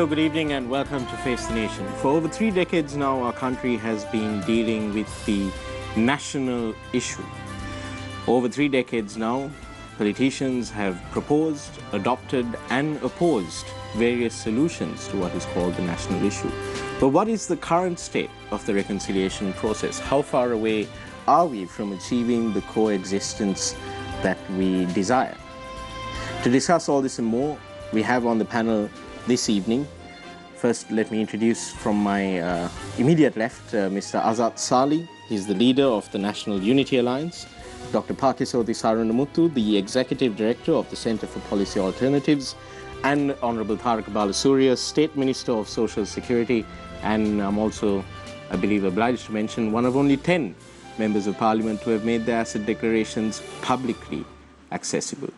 Hello, good evening, and welcome to Face the Nation. For over 3 decades now, our country has been dealing with the national issue. Over 3 decades now, politicians have proposed, adopted, and opposed various solutions to what is called the national issue. But what is the current state of the reconciliation process? How far away are we from achieving the coexistence that we desire? To discuss all this and more, we have on the panel this evening. First, let me introduce from my immediate left, Mr. Azad Sali. He's the leader of the National Unity Alliance. Dr. Pakisoti Saranamuthu, the Executive Director of the Centre for Policy Alternatives, and Honorable Tharaka Balasuria, State Minister of Social Security. And I'm also, I believe, obliged to mention one of only 10 members of Parliament who have made their asset declarations publicly accessible.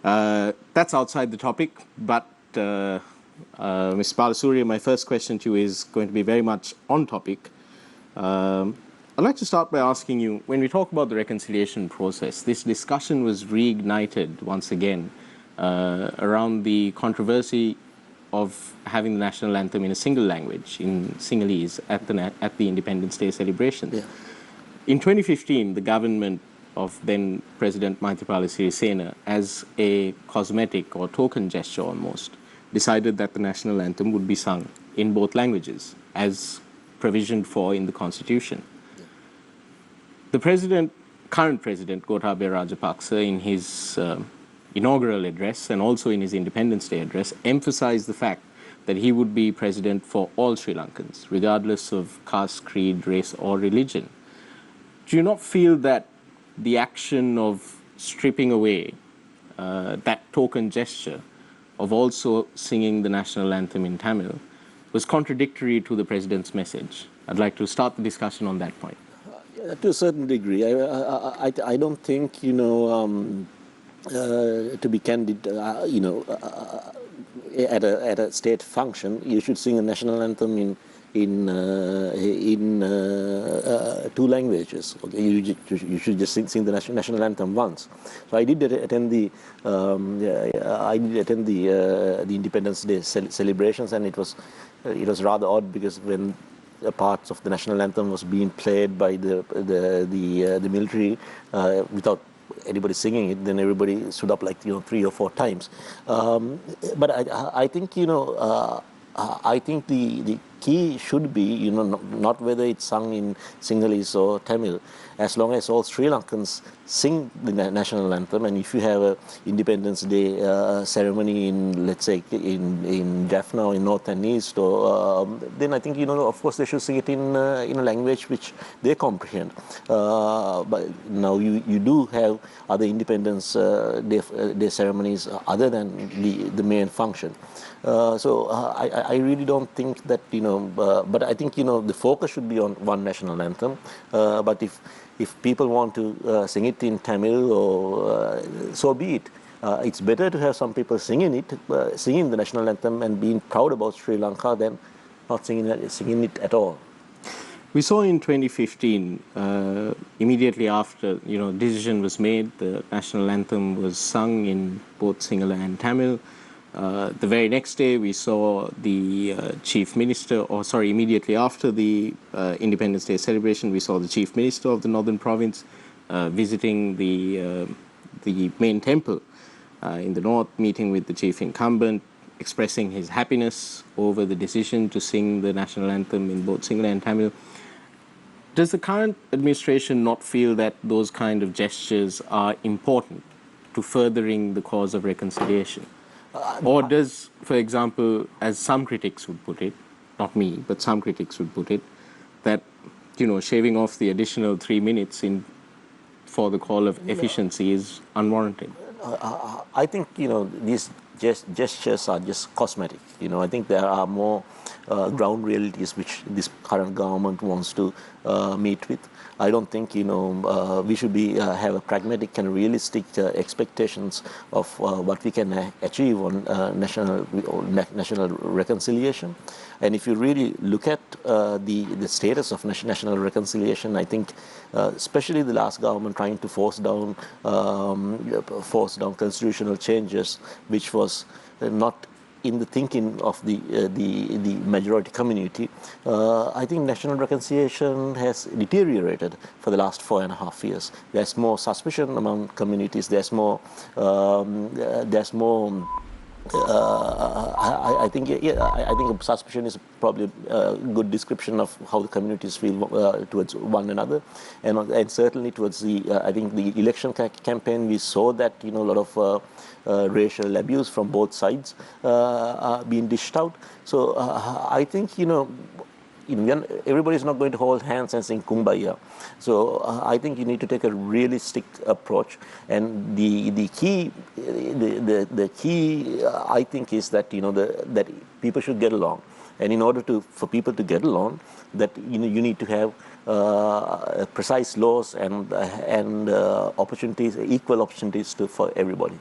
That's outside the topic, but Ms. Balasuria, my first question to you is going to be very much on topic. I'd like to start by asking you, when we talk about the reconciliation process, this discussion was reignited once again around the controversy of having the national anthem in a single language, in Sinhalese, at the Independence Day celebrations. Yeah. In 2015, the government of then President Maithripala Sirisena, as a cosmetic or token gesture almost, decided that the national anthem would be sung in both languages, as provisioned for in the Constitution. Yeah. The current President, Gotabaya Rajapaksa, in his inaugural address and also in his Independence Day address, emphasized the fact that he would be president for all Sri Lankans, regardless of caste, creed, race, or religion. Do you not feel that the action of stripping away that token gesture of also singing the national anthem in Tamil was contradictory to the President's message? I'd like to start the discussion on that point. To a certain degree. I don't think, to be candid, at a state function, you should sing a national anthem in 2 languages. Okay? You should just sing the national anthem once. So I did attend the Independence Day celebrations, and it was rather odd because when parts of the national anthem was being played by the military without anybody singing it, then everybody stood up like 3 or 4 times. But I think I think the key should be not whether it's sung in Sinhalese or Tamil, as long as all Sri Lankans sing the national anthem. And if you have a Independence Day ceremony in, let's say, in Jaffna or in North and East, or then I think of course they should sing it in a language which they comprehend. But now you do have other Independence Day ceremonies other than the main function. So I really don't think that but I think the focus should be on one national anthem. But if people want to sing it in Tamil, or so be it. It's better to have some people singing the national anthem and being proud about Sri Lanka than not singing it at all. We saw in 2015, immediately after decision was made, the national anthem was sung in both Sinhala and Tamil. The very next day, we saw the Chief Minister, immediately after the Independence Day celebration, we saw the Chief Minister of the Northern Province visiting the main temple in the north, meeting with the Chief Incumbent, expressing his happiness over the decision to sing the national anthem in both Sinhala and Tamil. Does the current administration not feel that those kind of gestures are important to furthering the cause of reconciliation? Or does, for example, as some critics would put it, not me, but some critics would put it, that shaving off the additional 3 minutes for the call of efficiency is unwarranted? I think these gestures are just cosmetic. I think there are more ground realities which this current government wants to meet with. I don't think we should have a pragmatic and realistic expectations of what we can achieve on national reconciliation. And if you really look at the status of national reconciliation, I think especially the last government trying to force down constitutional changes, which was not in the thinking of the majority community, I think national reconciliation has deteriorated for the last 4.5 years. There's more suspicion among communities. There's more. I think I think suspicion is probably a good description of how the communities feel towards one another, and certainly towards the I think the election campaign we saw that a lot of racial abuse from both sides being dished out. So I think everybody is not going to hold hands and sing Kumbaya. So I think you need to take a realistic approach, and the key I think is that that people should get along, and in order for people to get along, that you need to have precise laws and opportunities, equal opportunities for everybody.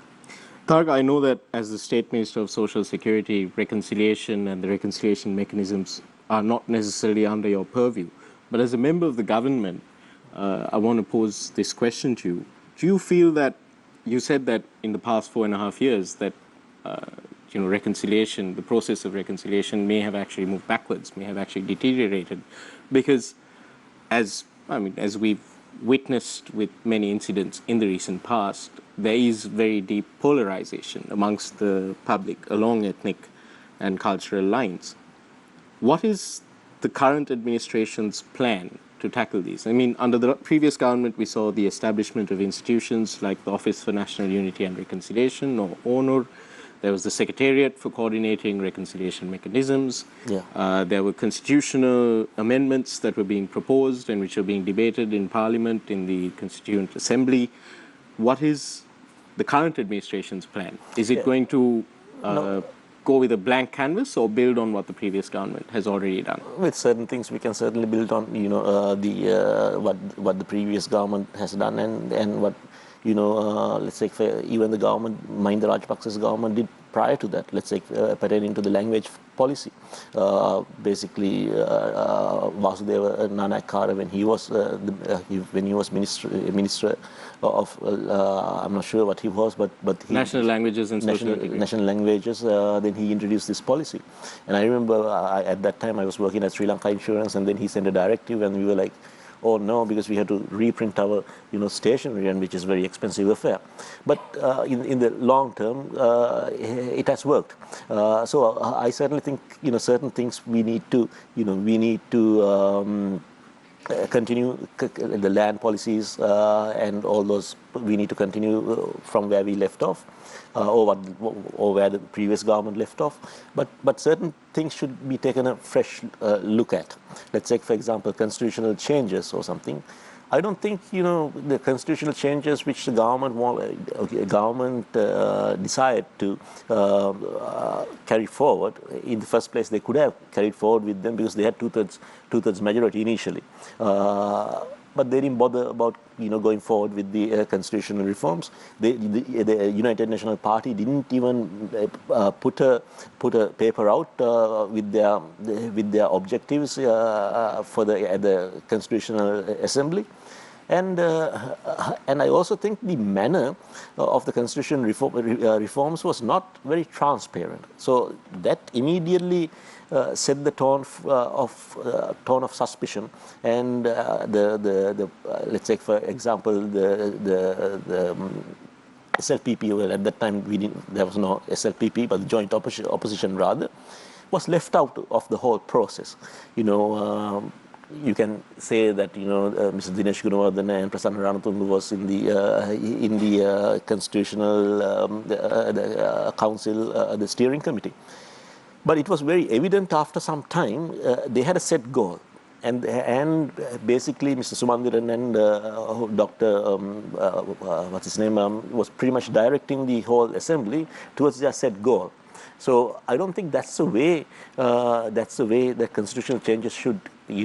Targ, I know that as the State Minister of Social Security, reconciliation and the reconciliation mechanisms are not necessarily under your purview. But as a member of the government, I want to pose this question to you. Do you feel that, you said that in the past 4.5 years that reconciliation, the process of reconciliation may have actually moved backwards, may have actually deteriorated, because as we've witnessed with many incidents in the recent past, there is very deep polarization amongst the public along ethnic and cultural lines. What is the current administration's plan to tackle these? I mean, under the previous government, we saw the establishment of institutions like the Office for National Unity and Reconciliation, or ONUR. There was the Secretariat for Coordinating Reconciliation Mechanisms. Yeah. There were constitutional amendments that were being proposed and which are being debated in Parliament, in the Constituent Assembly. What is the current administration's plan? Is it going to go with a blank canvas or build on what the previous government has already done? With certain things, we can certainly build on what the previous government has done, and what let's say even the government, Mahinda Rajapaksa's government, did prior to that. Let's say pertaining to the language policy. Basically, Vasudeva Nanayakkara, when he was minister of I'm not sure what he was, but national languages and national languages. Then he introduced this policy, and I remember at that time I was working at Sri Lanka Insurance, and then he sent a directive, and we were like, oh no, because we had to reprint our stationery, and which is very expensive affair. But in the long term, it has worked. So I certainly think certain things we need to continue the land policies and all those. We need to continue from where we left off, or where the previous government left off. But certain things should be taken a fresh look at. Let's take, for example, constitutional changes or something. I don't think the constitutional changes which the government decided to carry forward. In the first place, they could have carried forward with them because they had two-thirds majority initially. But they didn't bother about going forward with the constitutional reforms. The United National Party didn't even put a paper out with their objectives for the Constitutional Assembly. And I also think the manner of the constitutional reforms was not very transparent. So that immediately set the tone of suspicion, and let's say, for example, the SLPP. Well, at that time there was no SLPP, but the joint opposition rather was left out of the whole process. You can say that Mr. Dinesh Gunawardena and Prasanna Ranatungu was in the constitutional council, the steering committee. But it was very evident after some time they had a set goal, and basically Mr. Sumandiran and Dr. What's his name was pretty much directing the whole assembly towards their set goal. So I don't think that's the way that constitutional changes should be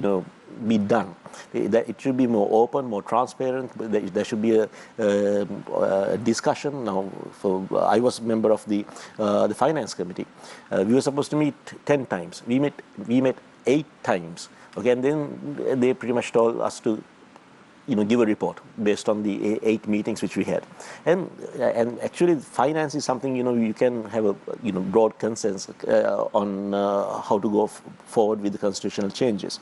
done. That it should be more open, more transparent. There should be a discussion. Now, I was a member of the finance committee. We were supposed to meet 10 times. We met 8 times. Okay, and then they pretty much told us to give a report based on the 8 meetings which we had, and actually finance is something you can have a broad consensus on how to go forward with the constitutional changes.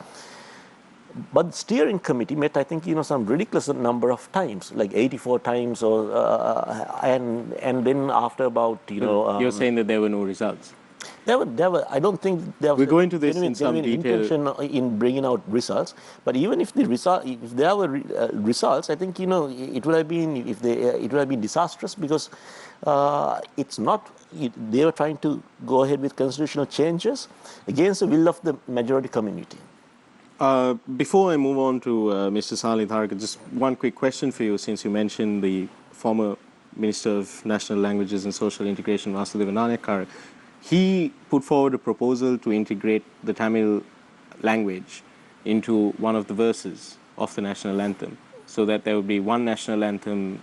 But the steering committee met, I think, some ridiculous number of times, like 84 times, or and then after about, You're saying that there were no results. I don't think there was We'll go into this in some genuine detail. intention in bringing out results. But even if if there were results, I think it would have been it would have been disastrous, because it's not. They were trying to go ahead with constitutional changes against the will of the majority community. Before I move on to Mr. Salih Tharaka, just one quick question for you, since you mentioned the former Minister of National Languages and Social Integration, Vasudeva Nanayakkara. He put forward a proposal to integrate the Tamil language into one of the verses of the national anthem, so that there would be one national anthem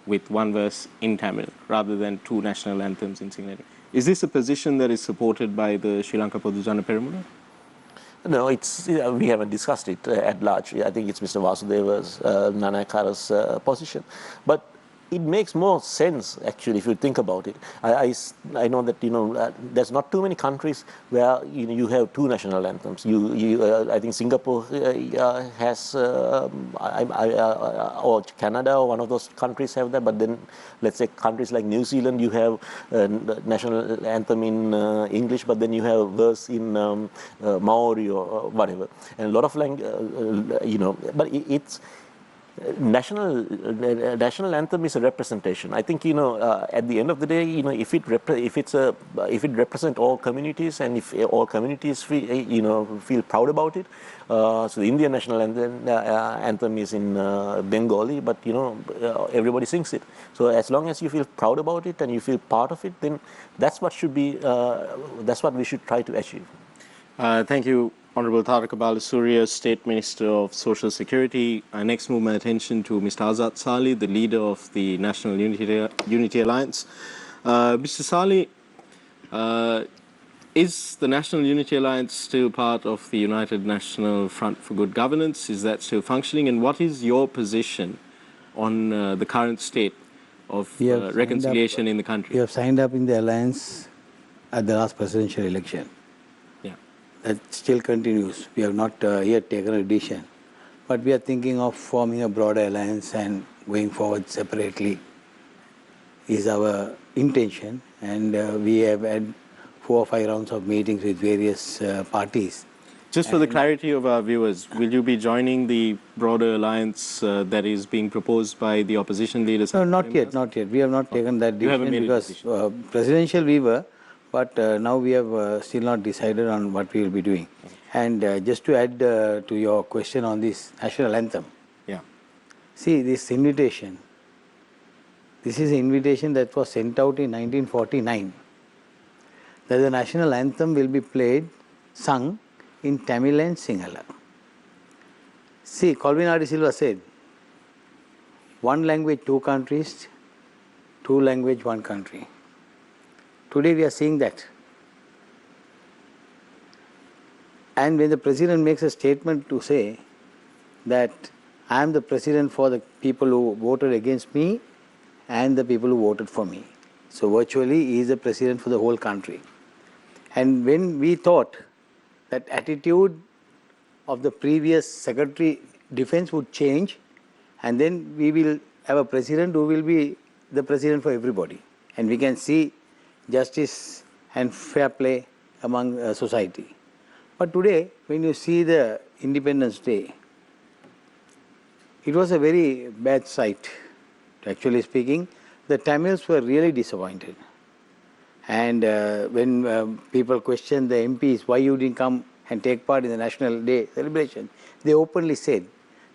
with one verse in Tamil, rather than two national anthems in Sinhala. Is this a position that is supported by the Sri Lanka Podujana Peramuna? No, we haven't discussed it at large. I think it's Mr. Vasudeva's Nanayakkara's position, but it makes more sense, actually, if you think about it. I know that there's not too many countries where you have two national anthems. I think Singapore has, or Canada, or one of those countries have that. But then, let's say countries like New Zealand, you have national anthem in English, but then you have a verse in Maori or whatever, and a lot of but it's. National anthem is a representation. I think at the end of the day, if it represents all communities, and if all communities feel proud about it. So the Indian national anthem is in Bengali, but everybody sings it. So as long as you feel proud about it and you feel part of it, then that's what we should try to achieve. Thank you, Honorable Tharaka Balasuriya, State Minister of Social Security. I next move my attention to Mr. Azad Salih, the leader of the National Unity Alliance. Mr. Salih, is the National Unity Alliance still part of the United National Front for Good Governance? Is that still functioning? And what is your position on the current state of reconciliation in the country? We have signed up in the alliance at the last presidential election. That still continues. We have not yet taken a decision, but we are thinking of forming a broader alliance and going forward separately is our intention. And we have had 4 or 5 rounds of meetings with various parties. Just for the clarity of our viewers, will you be joining the broader alliance that is being proposed by the opposition leaders? No, not yet. We have not taken that decision, because presidential we were. But now we have still not decided on what we will be doing. And just to add to your question on this national anthem. Yeah. See, this invitation. This is an invitation that was sent out in 1949. That the national anthem will be sung in Tamil and Sinhala. See, Colvin R. De Silva said, one language, two countries, two language, one country. Today we are seeing that. And when the president makes a statement to say that I am the president for the people who voted against me and the people who voted for me. So virtually he is the president for the whole country. And when we thought that attitude of the previous Secretary Defense would change, and then we will have a president who will be the president for everybody. And we can see justice and fair play among society. But today, when you see the Independence Day, it was a very bad sight. Actually speaking, the Tamils were really disappointed. And when people questioned the MPs why you didn't come and take part in the National Day celebration, they openly said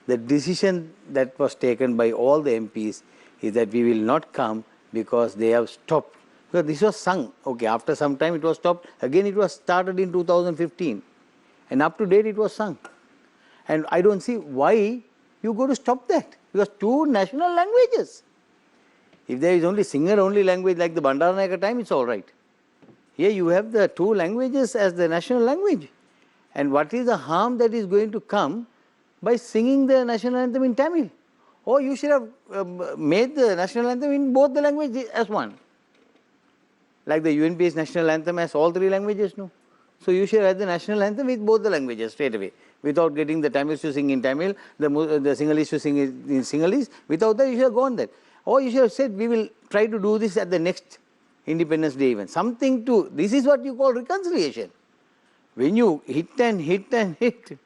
the decision that was taken by all the MPs is that we will not come because they have stopped. Because this was sung. Okay, after some time it was stopped. Again it was started in 2015. And up to date it was sung. And I don't see why you go to stop that. Because two national languages. If there is only singer-only language like the Bandaranaike time, it's all right. Here you have the two languages as the national language. And what is the harm that is going to come by singing the national anthem in Tamil. Or you should have made the national anthem in both the languages as one. Like the UNP's national anthem has all three languages, no? So you should have the national anthem with both the languages straight away, without getting the Tamils to sing in Tamil, the Sinhalese to sing in Sinhalese. Without that, you should have gone there. Or you should have said, we will try to do this at the next Independence Day event. Something to, this is what you call reconciliation. When you hit and hit and hit,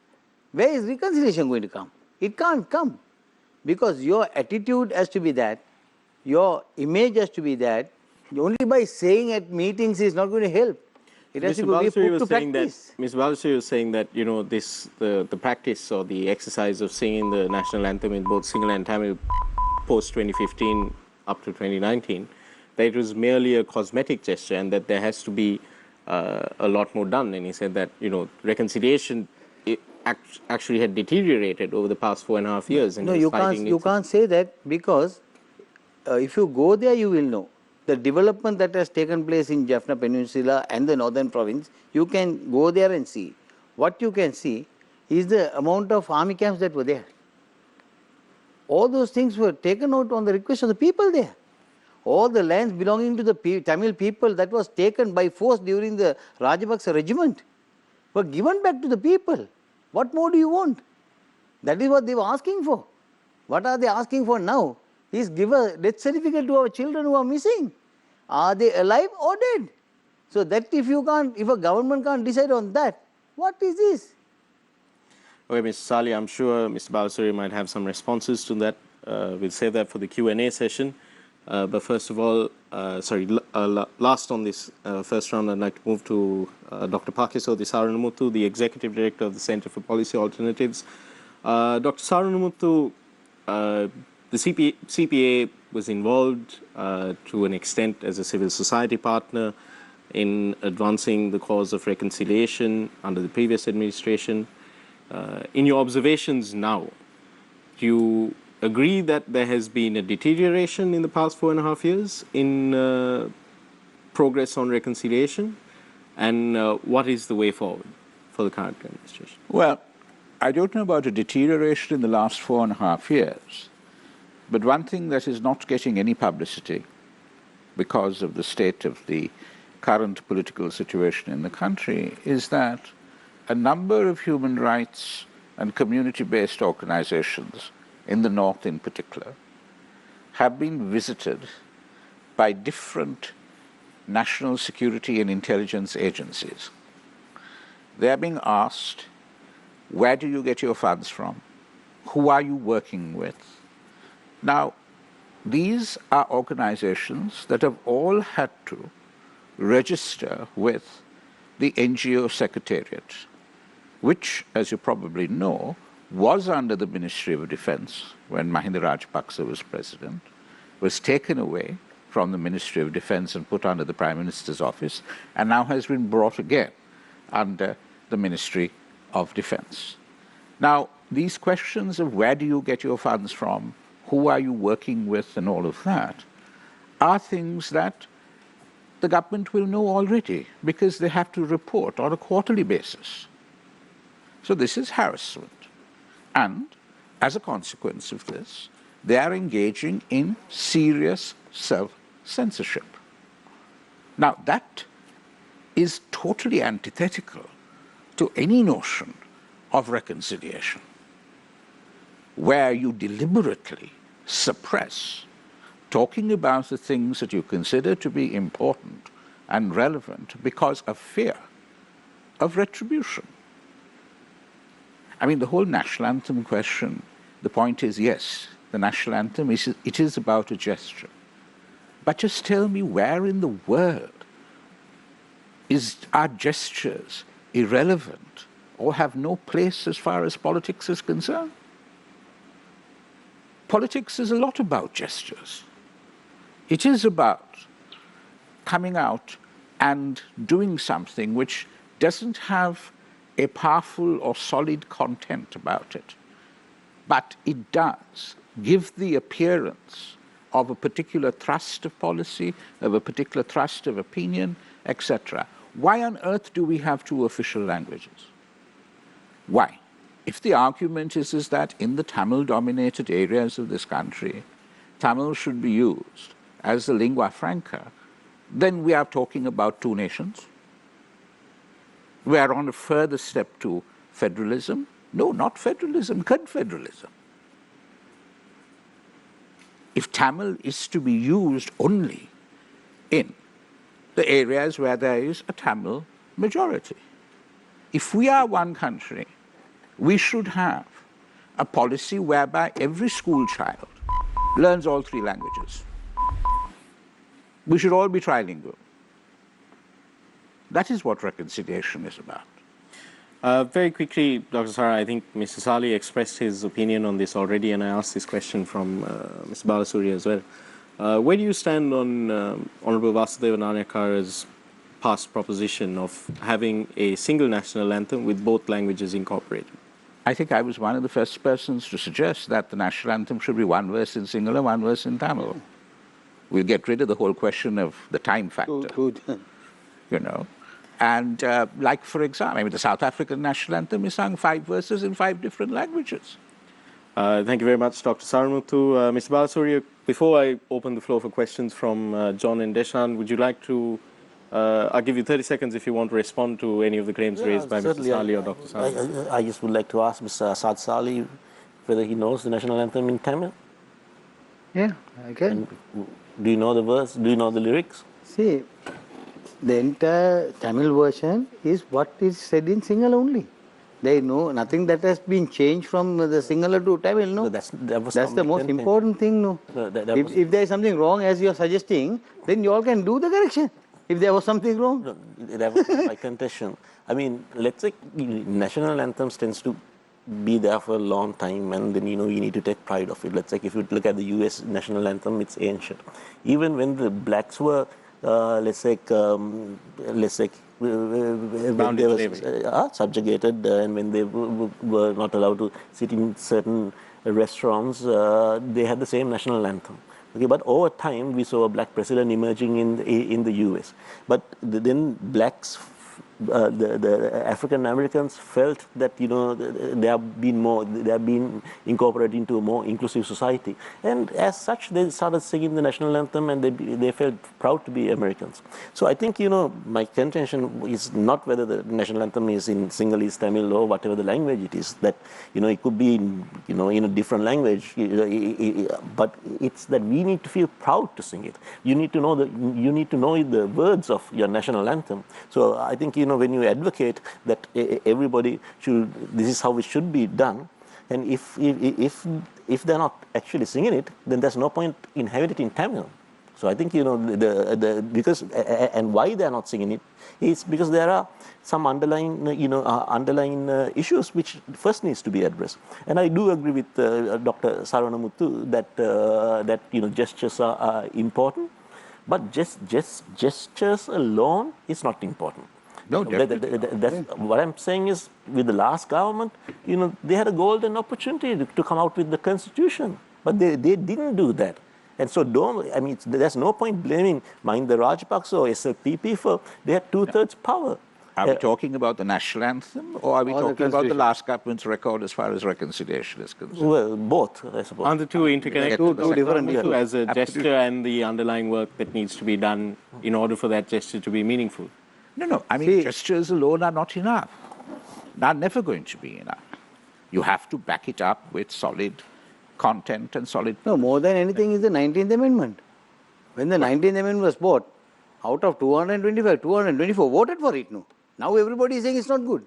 where is reconciliation going to come? It can't come. Because your attitude has to be that, your image has to be that. Only by saying at meetings is not going to help. It has to be put to practice. Mr. Balasuri was saying that, you know, the practice or the exercise of singing the national anthem in both Sinhala and Tamil post 2015 up to 2019, that it was merely a cosmetic gesture and that there has to be a lot more done. And he said that, you know, reconciliation actually had deteriorated over the past 4.5 years. And no, you can't say that, because if you go there, you will know. The development that has taken place in Jaffna Peninsula and the northern province, you can go there and see. What you can see is the amount of army camps that were there. All those things were taken out on the request of the people there. All the lands belonging to the Tamil people that was taken by force during the Rajapaksa regiment were given back to the people. What more do you want? That is what they were asking for. What are they asking for now? Is give a death certificate to our children who are missing. Are they alive or dead? So that if a government can't decide on that, what is this? Okay, Mr. Sali, I'm sure Mr. Balasuri might have some responses to that. We'll save that for the Q&A session. But first of all, last on this first round, I'd like to move to Dr. Pakisodi Saranamuthu, the Executive Director of the Centre for Policy Alternatives. Dr. Saranamuthu, the CPA was involved to an extent as a civil society partner in advancing the cause of reconciliation under the previous administration. In your observations now, do you agree that there has been a deterioration in the past 4.5 years in progress on reconciliation? And what is the way forward for the current administration? Well, I don't know about a deterioration in the last 4.5 years. But one thing that is not getting any publicity because of the state of the current political situation in the country is that a number of human rights and community-based organizations, in the North in particular, have been visited by different national security and intelligence agencies. They are being asked, where do you get your funds from? Who are you working with? Now, these are organizations that have all had to register with the NGO Secretariat, which, as you probably know, was under the Ministry of Defense when Mahinda Rajapaksa was president, was taken away from the Ministry of Defense and put under the Prime Minister's office, and now has been brought again under the Ministry of Defense. Now, these questions of where do you get your funds from, who are you working with, and all of that, are things that the government will know already because they have to report on a quarterly basis. So this is harassment. And as a consequence of this, they are engaging in serious self-censorship. Now, that is totally antithetical to any notion of reconciliation, where you deliberately suppress talking about the things that you consider to be important and relevant because of fear of retribution. I mean, the whole national anthem question, the point is, yes, the national anthem, it is about a gesture. But just tell me where in the world are gestures irrelevant or have no place as far as politics is concerned? Politics is a lot about gestures. It is about coming out and doing something which doesn't have a powerful or solid content about it, but it does give the appearance of a particular thrust of policy, of a particular thrust of opinion, etc. Why on earth do we have two official languages? Why? if the argument is that in the Tamil-dominated areas of this country, Tamil should be used as the lingua franca, then we are talking about two nations. We are on a further step to federalism. No, not federalism, confederalism. If Tamil is to be used only in the areas where there is a Tamil majority, if we are one country, we should have a policy whereby every school child learns all three languages. We should all be trilingual. That is what reconciliation is about. Very quickly, Dr. Sara, I think Mr. Sali expressed his opinion on this already, and I asked this question from Mr. Balasuri as well. Where do you stand on Honorable Vasudeva Nanayakkara's past proposition of having a single national anthem with both languages incorporated? I think I was one of the first persons to suggest that the national anthem should be one verse in Sinhala, one verse in Tamil. We'll get rid of the whole question of the time factor. Good. You know. And like, for example, I mean, the South African national anthem is sung 5 verses in 5 different languages. Thank you very much, Dr. Saramuthu. Mr. Balasuri, before I open the floor for questions from John and Deshan, would you like to, I'll give you 30 seconds if you want to respond to any of the claims raised by Mr. Sali or Dr. Sali. I just would like to ask Mr. Asad Sali whether he knows the national anthem in Tamil. Yeah, I can. And do you know the verse? Do you know the lyrics? See, the entire Tamil version is what is said in Sinhala only. There is nothing that has been changed from the Sinhala to Tamil, no. So that's the most important thing, no. If there is something wrong, as you are suggesting, then you all can do the correction. If there was something wrong. No, that was my contention. I mean, let's say national anthems tends to be there for a long time, and then we need to take pride of it. Let's say if you look at the U.S. national anthem, it's ancient. Even when the blacks were, when they were subjugated and when they were not allowed to sit in certain restaurants, they had the same national anthem. Okay, but over time we saw a black president emerging in the U.S. But then blacks, the African Americans felt that they have been incorporated into a more inclusive society, and as such they started singing the national anthem, and they felt proud to be Americans. So I think my contention is not whether the national anthem is in Sinhalese, Tamil, or whatever the language it is. That it could be in a different language, but it's that we need to feel proud to sing it. You need to know the words of your national anthem. So I think when you advocate that everybody should, this is how it should be done, and if they're not actually singing it, then there's no point in having it in Tamil. So I think because and why they're not singing it is because there are some underlying issues which first needs to be addressed. And I do agree with Dr. Saranamuthu that gestures are important, but gestures alone is not important. No, definitely. What I'm saying is, with the last government, they had a golden opportunity to come out with the constitution, but they didn't do that. And so there's no point blaming Mahinda Rajapaksa or SLPP for they had 2/3 power. Are we talking about the national anthem, or are we talking about the last government's record as far as reconciliation is concerned? Well, both, I suppose. Aren't the two interconnected? Two different issues. As a gesture and the underlying work that needs to be done in order for that gesture to be meaningful. No. I mean, gestures alone are not enough. They're never going to be enough. You have to back it up with solid content and solid... No, more than anything is the 19th Amendment. When the 19th Amendment was bought, out of 225, 224 voted for it, no. Now everybody is saying it's not good.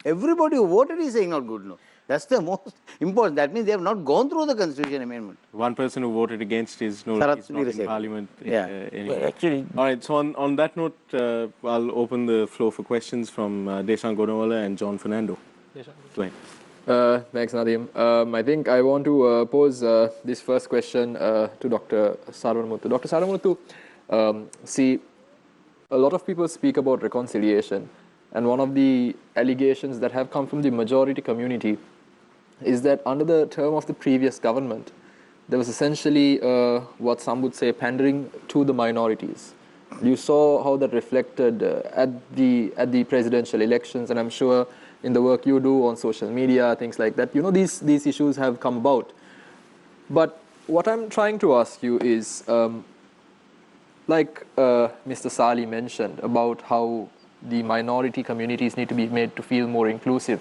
Everybody who voted is saying not good, no. That's the most important. That means they have not gone through the Constitution Amendment. One person who voted against is not in Parliament. Anyway. Well, actually, all right, so on that note, I'll open the floor for questions from Deshan Gonawala and John Fernando. Go ahead. Thanks, Nadeem. I think I want to pose this first question to Dr. Saramuthu. Dr. Saramuthu, see, a lot of people speak about reconciliation, and one of the allegations that have come from the majority community is that under the term of the previous government, there was essentially what some would say pandering to the minorities. You saw how that reflected at the presidential elections, and I'm sure in the work you do on social media, things like that. These issues have come about. But what I'm trying to ask you is, like Mr. Sali mentioned about how the minority communities need to be made to feel more inclusive.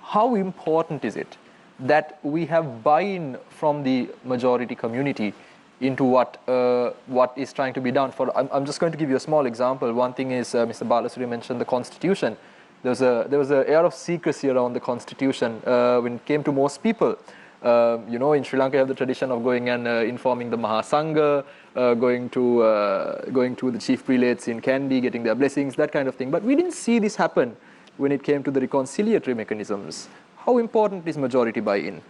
How important is it that we have buy-in from the majority community into what is trying to be done? I'm just going to give you a small example. One thing is, Mr. Balasuri mentioned the Constitution. There was an air of secrecy around the Constitution when it came to most people. In Sri Lanka, you have the tradition of going and informing the Mahasangha, going to the chief prelates in Kandy, getting their blessings, that kind of thing. But we didn't see this happen when it came to the reconciliatory mechanisms. How important is majority buy-in?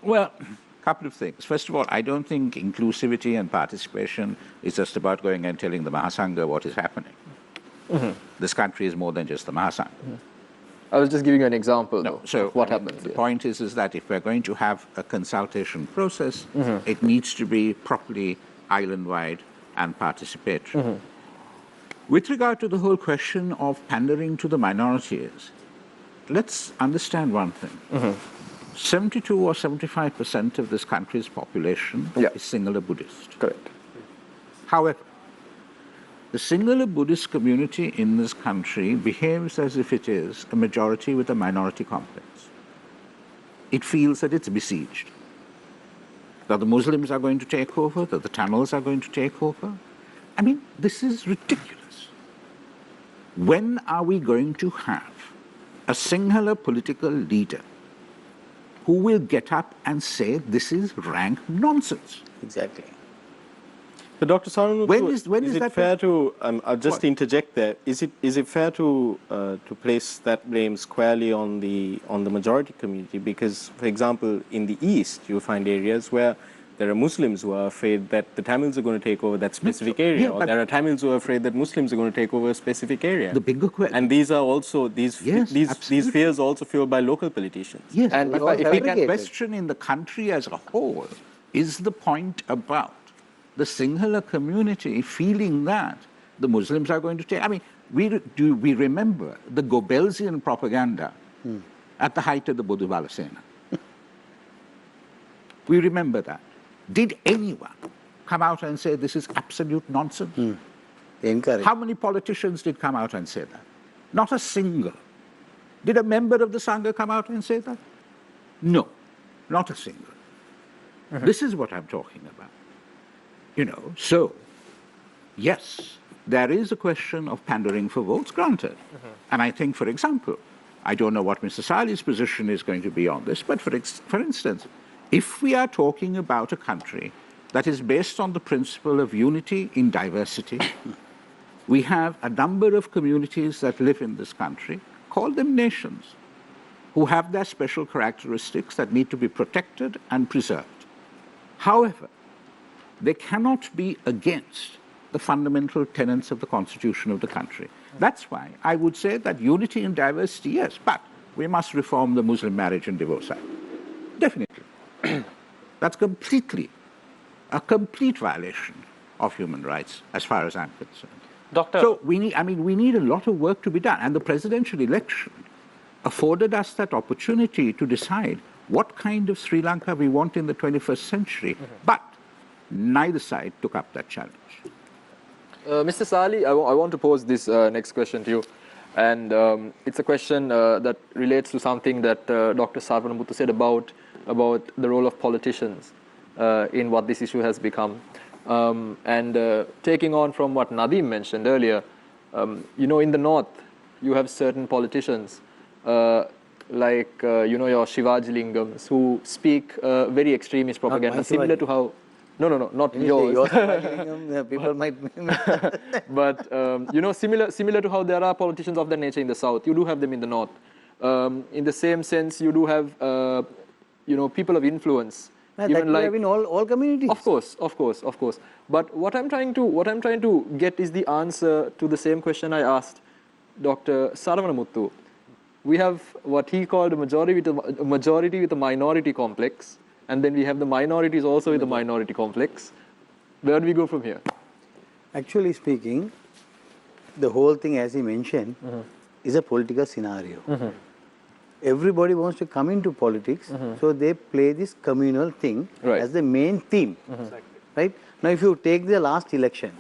Well, a couple of things. First of all, I don't think inclusivity and participation is just about going and telling the Mahasangha what is happening. This country is more than just the Mahasangha. I was just giving you an example, though, so of what happens. The point is that if we're going to have a consultation process, it needs to be properly island-wide and participatory. With regard to the whole question of pandering to the minorities, let's understand one thing. 72 or 75% of this country's population is Sinhala Buddhist. Correct. However, the Sinhala Buddhist community in this country behaves as if it is a majority with a minority complex. It feels that it's besieged, that the Muslims are going to take over, that the Tamils are going to take over. I mean, this is ridiculous. When are we going to have a Sinhala political leader who will get up and say this is rank nonsense? Exactly. But Dr. Saranmuthu, when is it that fair to, I'll just interject there, is it fair to place that blame squarely on the majority community? Because, for example, in the East, you'll find areas where there are Muslims who are afraid that the Tamils are going to take over that specific area, or there are Tamils who are afraid that Muslims are going to take over a specific area. The bigger question. And these are also, these fears are also fueled by local politicians. Yes, And but if I can the question in the country as a whole is the point about the Sinhala community feeling that the Muslims are going to take. I mean, we remember the Goebbelsian propaganda at the height of the Buddha Balasena. We remember that. Did anyone come out and say this is absolute nonsense? How many politicians did come out and say that? Not a single. Did a member of the Sangha come out and say that? No, not a single. This is what I'm talking about. So, yes, there is a question of pandering for votes, granted. And I think, for example, I don't know what Mr. Sali's position is going to be on this, but for instance, if we are talking about a country that is based on the principle of unity in diversity, we have a number of communities that live in this country, call them nations, who have their special characteristics that need to be protected and preserved. However, they cannot be against the fundamental tenets of the constitution of the country. That's why I would say that unity in diversity, yes, but we must reform the Muslim Marriage and Divorce Act. Definitely. That's a complete violation of human rights as far as I'm concerned. Doctor. So we need a lot of work to be done, and the presidential election afforded us that opportunity to decide what kind of Sri Lanka we want in the 21st century, but neither side took up that challenge. Mr. Sali, I want to pose this next question to you. And it's a question that relates to something that Dr. Sarvanamuthu said about the role of politicians in what this issue has become. And taking on from what Nadeem mentioned earlier, in the north, you have certain politicians like, your Shivaji Lingams who speak very extremist propaganda, similar to how... No, not yours. People might... But, similar to how there are politicians of that nature in the south, you do have them in the north. In the same sense, you do have, people of influence. That you have in all communities. Of course. But what I'm trying to get is the answer to the same question I asked Dr. Sarvanamuthu. We have what he called a majority with a minority complex, and then we have the minorities also with a minority complex. Where do we go from here? Actually speaking, the whole thing, as he mentioned, is a political scenario. Everybody wants to come into politics, so they play this communal thing as the main theme. Right? Now, if you take the last election,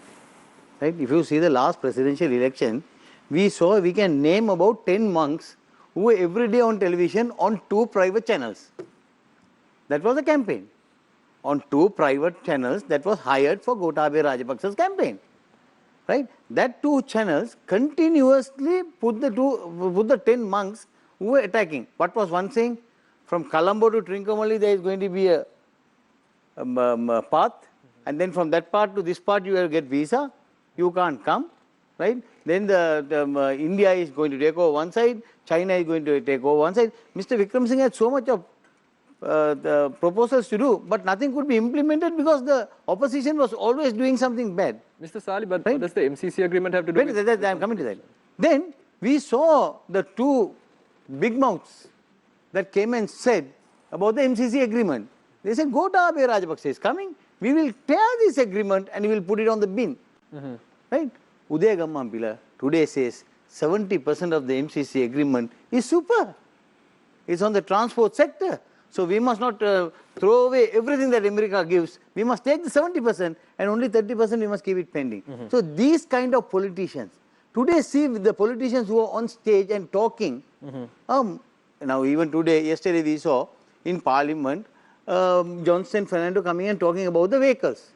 right? If you see the last presidential election, we can name about 10 monks who were every day on television on 2 private channels. That was the campaign. On 2 private channels that was hired for Gotabaya Rajapaksa's campaign. Right? That 2 channels continuously put the 10 monks who were attacking. What was one saying? From Colombo to Trincomalee there is going to be a path, and then from that part to this part you will get visa. You can't come. Right? Then India is going to take over one side, China is going to take over one side. Mr. Vikram Singh had so much of the proposals to do, but nothing could be implemented because the opposition was always doing something bad. Mr. Sali, but what does the MCC agreement have to do with I am coming to that. Then we saw the 2 big mouths that came and said about the MCC agreement. They said, Gotabaya Rajapaksa is coming, we will tear this agreement and we will put it on the bin. Right? Udaya Gammampila today says 70% of the MCC agreement is super. It's on the transport sector. So we must not throw away everything that America gives. We must take the 70% and only 30% we must keep it pending. So these kind of politicians, today see the politicians who are on stage and talking. Now even today, yesterday we saw in Parliament, Johnson Fernando coming and talking about the vehicles.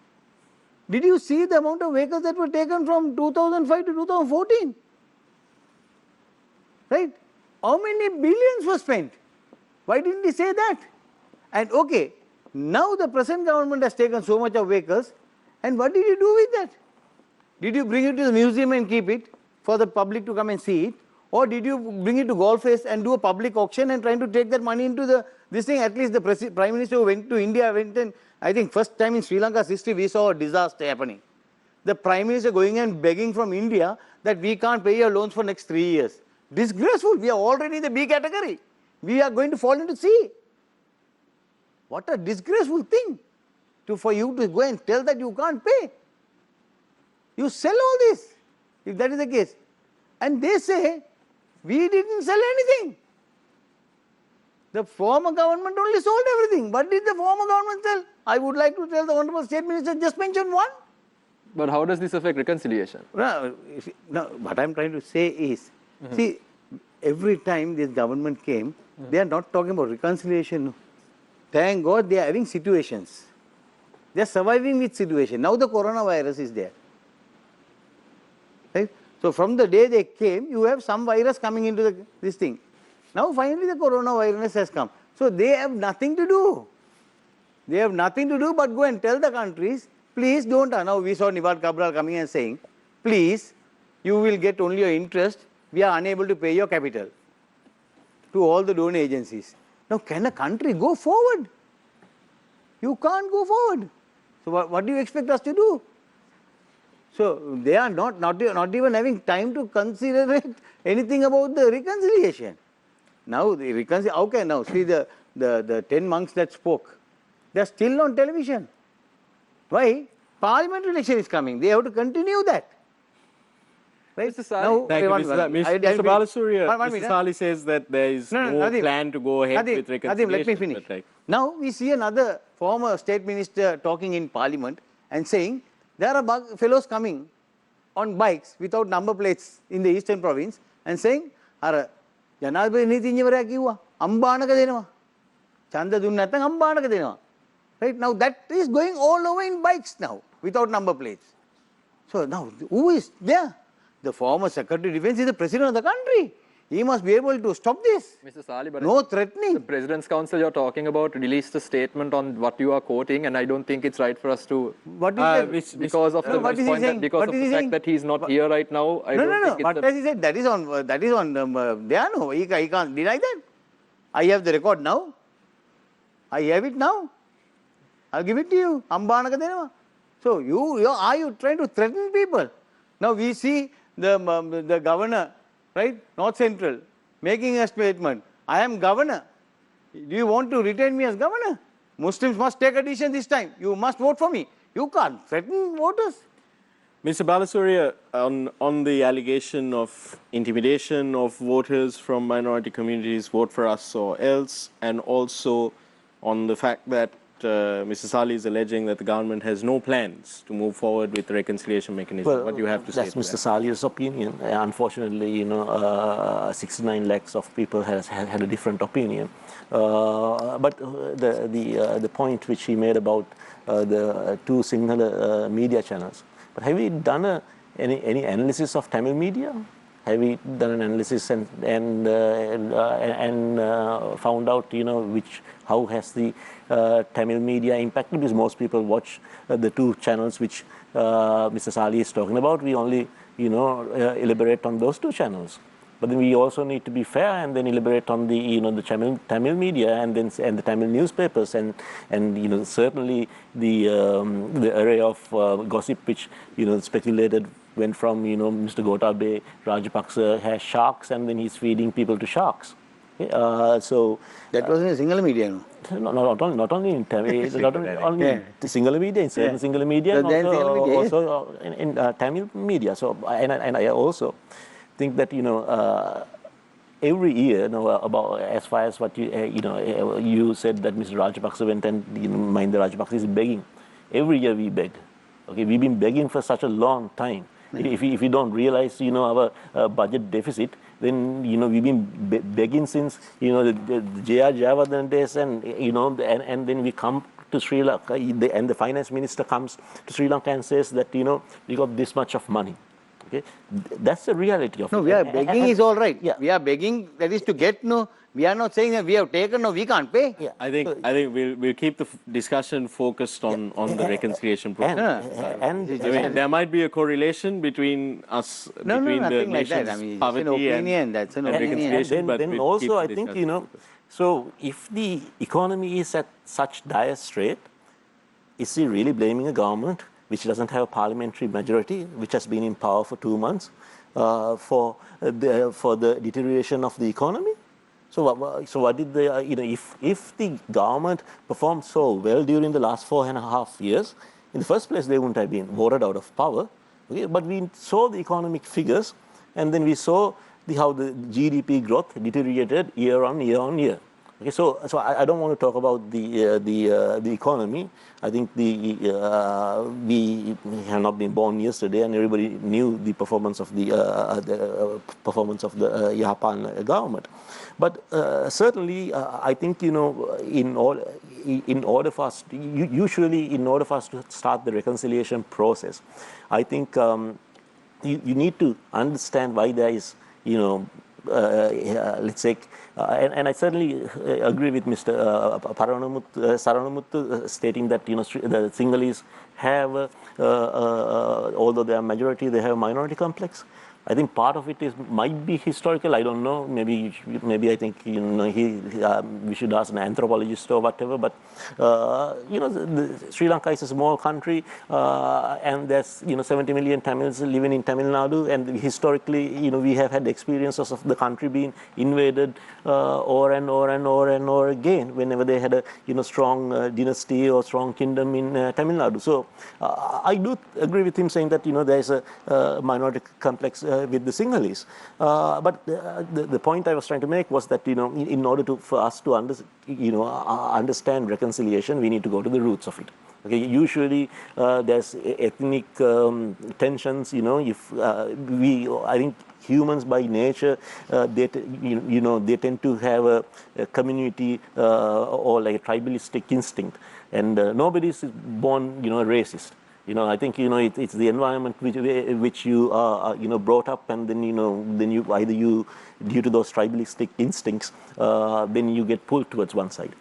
Did you see the amount of vehicles that were taken from 2005 to 2014? Right? How many billions were spent? Why didn't he say that? And okay, now the present government has taken so much of vehicles, and what did you do with that? Did you bring it to the museum and keep it for the public to come and see it? Or did you bring it to Golfest and do a public auction and trying to take that money into this thing? At least the Prime Minister who went to India went and I think first time in Sri Lanka's history we saw a disaster happening. The Prime Minister going and begging from India that we can't pay your loans for next 3 years. Disgraceful. We are already in the B category. We are going to fall into C. What a disgraceful thing for you to go and tell that you can't pay. You sell all this, if that is the case. And they say, we didn't sell anything. The former government only sold everything. What did the former government sell? I would like to tell the Honorable State Minister, just mention one. But how does this affect reconciliation? No, what I am trying to say is, see, every time this government came, they are not talking about reconciliation. Thank God they are having situations. They are surviving with situation. Now the coronavirus is there. Right? So from the day they came, you have some virus coming into this thing. Now finally the coronavirus has come. So they have nothing to do. They have nothing to do but go and tell the countries, please don't. Now we saw Nivad Cabral coming and saying, please, you will get only your interest. We are unable to pay your capital to all the donor agencies. Now, can a country go forward? You can't go forward. So, what do you expect us to do? So, they are not even having time to consider anything about the reconciliation. Now, how can now see the 10 monks that spoke? They are still on television. Why? Parliament election is coming. They have to continue that. Right? Mr. Sali, Thank you, Mr. Balasuriya. Mr. Sali says that there is no plan to go ahead with reconciliation. Let me finish. Now we see another former state minister talking in Parliament and saying there are fellows coming on bikes without number plates in the eastern province and saying, "Ara Janadhapati Nithinjavara kiwa ambanaka denawa, chanda dunna naththam ambanaka denawa." Right now that is going all over in bikes now without number plates. So now who is there? The former Secretary of Defense is the President of the country. He must be able to stop this. Mr. Sali, but no threatening. The President's Council you're talking about released a statement on what you are quoting, and I don't think it's right for us to. What is that? Because of the fact that he's not here right now. No. What has he said? That is on. There no. He can't deny that. I have the record now. I have it now. I'll give it to you. Ambanaka denawa. So are you trying to threaten people? Now we see the governor, right, North Central, making a statement. I am governor. Do you want to retain me as governor? Muslims must take a decision this time. You must vote for me. You can't threaten voters. Mr. Balasuriya, on the allegation of intimidation of voters from minority communities, vote for us or else, and also on the fact that Mr. Sali is alleging that the government has no plans to move forward with the reconciliation mechanism. Well, what do you have to say that's to Mr. that? Sali's opinion. Unfortunately, 69 lakhs of people has had a different opinion. But the point which he made about the two singular media channels. But have we done any analysis of Tamil media? Have we done an analysis and found out, how has the Tamil media impacted? Because most people watch the two channels which Mr. Sali is talking about. We only, elaborate on those two channels. But then we also need to be fair and then elaborate on the, the Tamil media and the Tamil newspapers and certainly the array of gossip which, speculated went from, Mr. Gotabaya Rajapaksa has sharks and then he's feeding people to sharks. So that was in a single media, no? Not only in Tamil, not only the single media, in certain single media, So and also, media, in Tamil media. So and I also think that every year, about as far as what you said that Mr. Rajapaksa went and Mahinda Rajapaksa is begging. Every year we beg. Okay, we've been begging for such a long time. If we don't realize, our budget deficit, then we've been begging since the J.R. Jayawardena days, and and then we come to Sri Lanka, and the finance minister comes to Sri Lanka and says that we got this much of money. Okay, that's the reality of it. No, we are begging is all right. Yeah. We are begging, that is to get, no. We are not saying that we have taken, no, we can't pay. Yeah. I think we'll keep the discussion focused on the reconciliation process. And there might be a correlation between us, No, between the nothing like that. nation's I mean, it's poverty an opinion. That's an opinion. reconciliation. But then we'll also keep I the think discussion. so if the economy is at such dire strait, is he really blaming a government which doesn't have a parliamentary majority, which has been in power for 2 months, for the deterioration of the economy? So what did they, if the government performed so well during the last 4.5 years, in the first place they wouldn't have been voted out of power. Okay? But we saw the economic figures, and then we saw how the GDP growth deteriorated year on year. Okay, so I don't want to talk about the economy. I think we have not been born yesterday, and everybody knew the performance of the Japan government. But certainly, I think in order for us, usually in order for us to start the reconciliation process, I think you need to understand why there is let's say, and I certainly agree with Mr. Saranamuthu stating that the Sinhalese have, although they are majority, they have a minority complex. I think part of it might be historical. I don't know. Maybe I think we should ask an anthropologist or whatever. But Sri Lanka is a small country, and there's 70 million Tamils living in Tamil Nadu, and historically we have had experiences of the country being invaded over and over again whenever they had a strong dynasty or strong kingdom in Tamil Nadu. So I do agree with him saying that there is a minority complex with the Sinhalese. But the point I was trying to make was that in order for us to understand reconciliation, we need to go to the roots of it. Okay, usually there's ethnic tensions. I think humans by nature, they tend to have a community or like a tribalistic instinct, and nobody is born racist. I think it's the environment which you are brought up, and then then you either due to those tribalistic instincts, then you get pulled towards one side.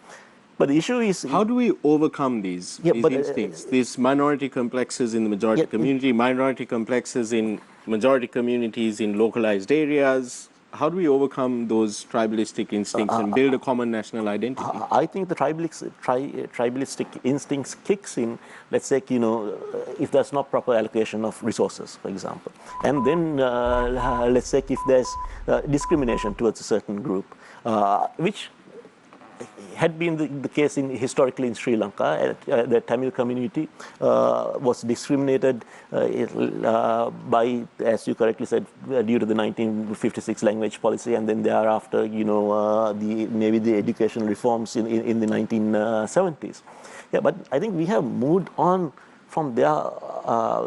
But the issue is, how do we overcome these instincts, these minority complexes in the majority community, minority complexes in majority communities in localized areas? How do we overcome those tribalistic instincts and build a common national identity? I think the tribalistic instincts kicks in, let's say, if there's not proper allocation of resources, for example. And then, let's say, if there's discrimination towards a certain group, which had been the case historically in Sri Lanka. The Tamil community was discriminated by, as you correctly said, due to the 1956 language policy, and then thereafter, maybe the education reforms in the 1970s. Yeah, but I think we have moved on from there.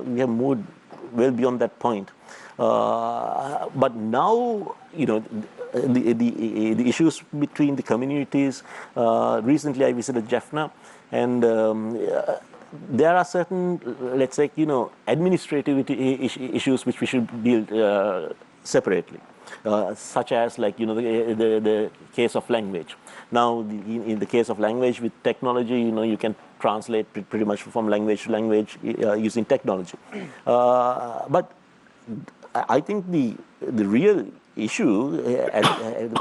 We have moved well beyond that point. But now, the issues between the communities. Recently, I visited Jaffna, and there are certain, let's say, administrative issues which we should deal separately, such as the case of language. Now, in the case of language with technology, you can translate pretty much from language to language using technology. But I think the real issue,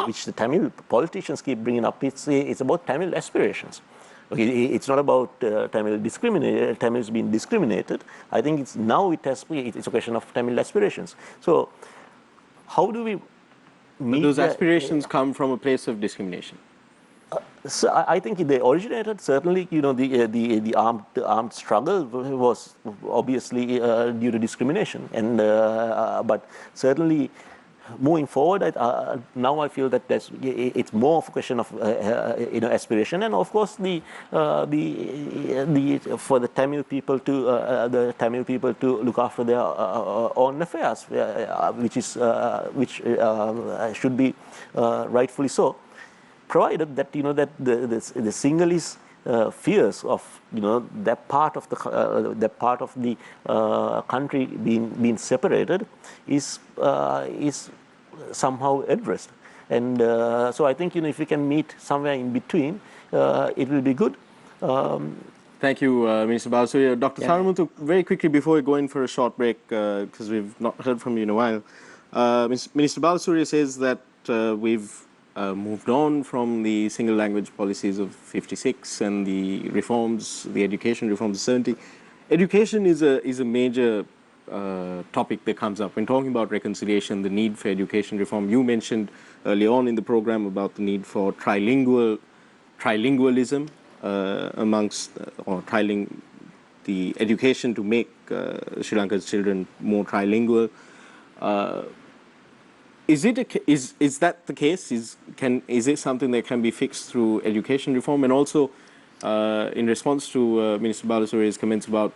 which the Tamil politicians keep bringing up, it's about Tamil aspirations. Okay, it's not about Tamils being discriminated. I think it's a question of Tamil aspirations. So, how do we meet? But those aspirations come from a place of discrimination. So I think they originated certainly. The armed struggle was obviously due to discrimination, and but certainly moving forward, now I feel that it's more of a question of aspiration, and of course for the Tamil people to look after their own affairs, which should be rightfully so. Provided that that the Sinhalese fears of that part of the country being separated is somehow addressed, and so I think if we can meet somewhere in between, it will be good. Thank you, Minister Balasuriya. Dr. Saramuthu, very quickly before we go in for a short break, because we've not heard from you in a while, Minister Balasuriya says that we've moved on from the single language policies of 56 and the reforms, the education reforms of 70. Education is a major topic that comes up when talking about reconciliation, the need for education reform. You mentioned early on in the program about the need for trilingualism amongst the education to make Sri Lanka's children more trilingual. Is that the case? Is it something that can be fixed through education reform? And also, in response to Minister Balasuriya's comments about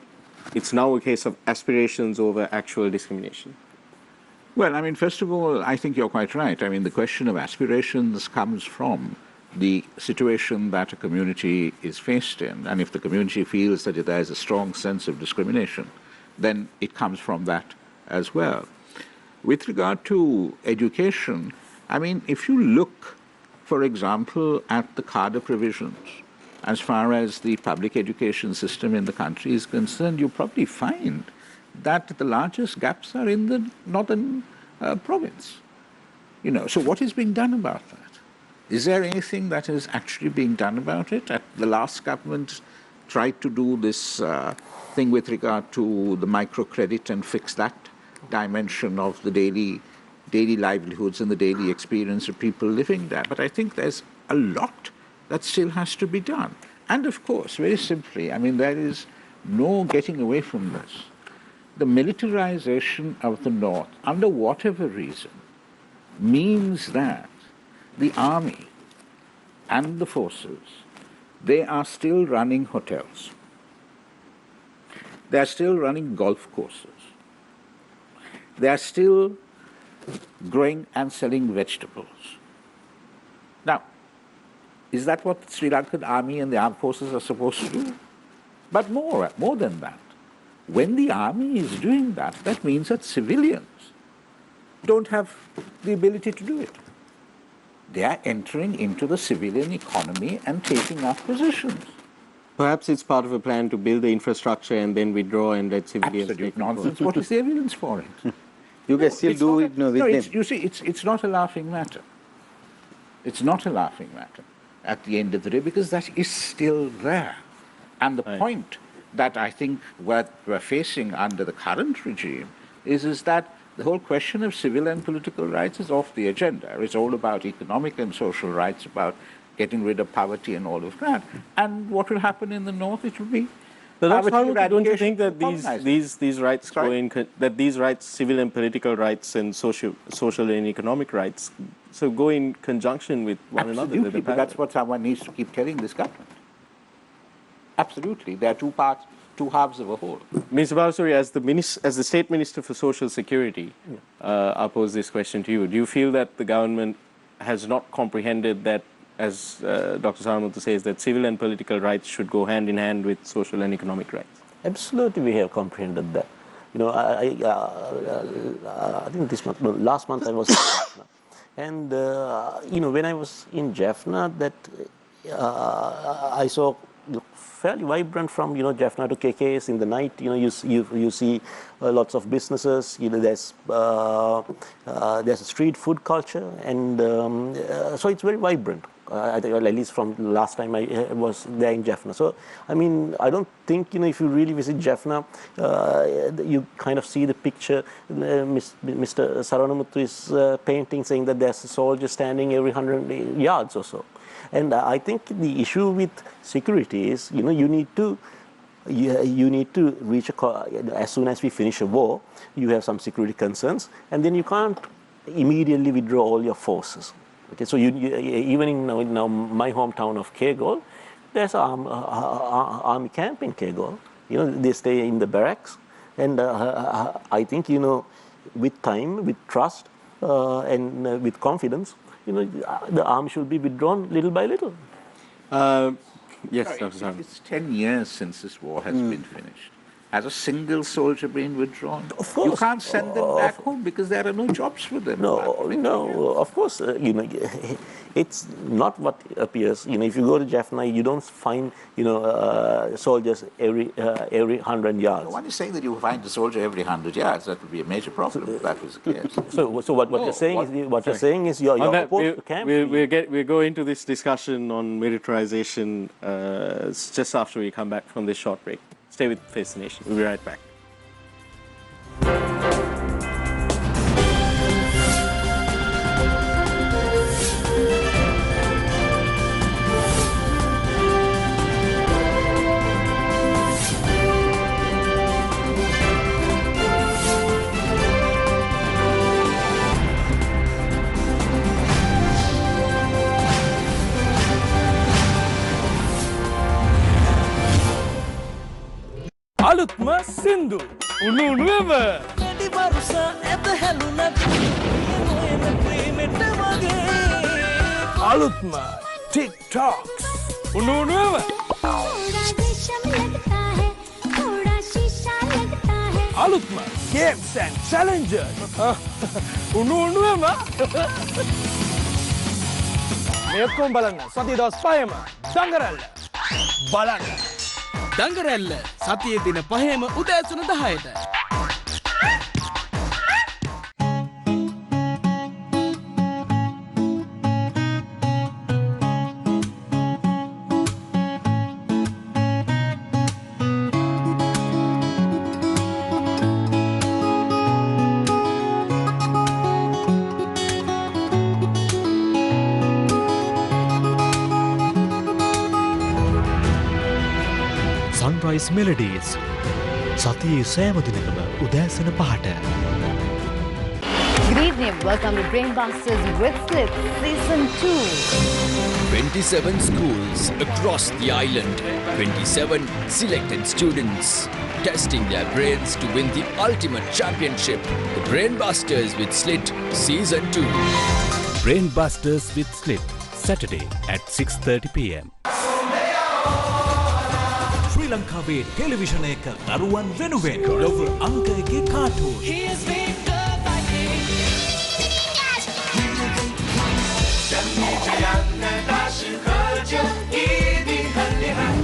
it's now a case of aspirations over actual discrimination. Well, I mean, first of all, I think you're quite right. I mean, the question of aspirations comes from the situation that a community is faced in. And if the community feels that there is a strong sense of discrimination, then it comes from that as well. With regard to education, I mean, if you look, for example, at the cadre provisions, as far as the public education system in the country is concerned, you probably find that the largest gaps are in the northern province. So what is being done about that? Is there anything that is actually being done about it? The last government tried to do this thing with regard to the microcredit and fix that dimension of the daily livelihoods and the daily experience of people living there. But I think there's a lot that still has to be done. And of course, very simply, I mean, there is no getting away from this. The militarization of the North, under whatever reason, means that the army and the forces, they are still running hotels. They are still running golf courses. They are still growing and selling vegetables. Now, is that what the Sri Lankan army and the armed forces are supposed to do? But more than that. When the army is doing that, that means that civilians don't have the ability to do it. They are entering into the civilian economy and taking up positions. Perhaps it's part of a plan to build the infrastructure and then withdraw and let civilians Absolute nonsense. What is the evidence for it? You can still do it with them. You see, it's not a laughing matter. It's not a laughing matter at the end of the day, because that is still there. And the point that I think we're facing under the current regime is that the whole question of civil and political rights is off the agenda. It's all about economic and social rights, about getting rid of poverty and all of that. And what will happen in the north? It will be But Dr. poverty Sarwan, don't you eradication think that for colonizers. these rights go Sorry? in that these rights, civil and political rights, and social and economic rights, so go in conjunction with one another? Absolutely, but that's what someone needs to keep telling this government. Absolutely, there are two parts, two halves of a whole. Mr. Balasuri, as the State Minister for Social Security, I'll pose this question to you. Do you feel that the government has not comprehended that, as Dr. Saramuthu says, that civil and political rights should go hand in hand with social and economic rights? Absolutely, we have comprehended that. You know, I think this month, no, last month I was in Jaffna, and you know, when I was in Jaffna, that I saw fairly vibrant from Jaffna to KKS in the night. You know, you see lots of businesses. You know, there's a street food culture, and so it's very vibrant. I think, at least from the last time I was there in Jaffna. So, I mean, I don't think, if you really visit Jaffna, you kind of see the picture Mr. Saranamuthu is painting, saying that there's a soldier standing every 100 yards or so. And I think the issue with security is, you need to reach as soon as we finish a war, you have some security concerns, and then you can't immediately withdraw all your forces. Okay, so even in my hometown of Kegol, there's an army camp in Kegol. They stay in the barracks, and I think with time, with trust, and with confidence, the army should be withdrawn little by little. Yes, Sorry, Dr. Saramuthu. it's 10 years since this war has been finished. Has a single soldier been withdrawn? Of course. You can't send them back home because there are no jobs for them. No, of course, it's not what appears. If you go to Jaffna, you don't find, soldiers every 100 yards. One is saying that you find a soldier every 100 yards. That would be a major problem if that was the case. So what you're saying is you're opposed to camp. We'll go into this discussion on militarization just after we come back from this short break. Stay with Face the Nation. We'll be right back. අලුත්ම සින්දු උණු උණුවම වැඩි වරුස ඇත හැලුණත් නොයන ප්‍රේමෙට වගේ අලුත්ම TikToks උණු උණුවම थोड़ा रेशम लगता है थोड़ा शीशा लगता है අලුත්ම games and challenges උණු උණුවම මේ ඔක්කොම බලන්න සතිය දවස් 5ම දඟරල්ල බලන්න දඟරැල්ල සතියේ දින 5ම උදෑසන 10ට. Sunrise Melodies සතියේ සෑම දිනකම උදෑසන 5ට. Good evening. Welcome to Brainbusters with Slip Season 2. 27 schools across the island. 27 selected students testing their brains to win the ultimate championship. The Brainbusters with Slit Season 2. Brainbusters with Slip Saturday at 6:30 p.m. ශ්‍රී ලංකාවේ television එක දරුවන් වෙනුවෙන් ලොව අංකයක cartoon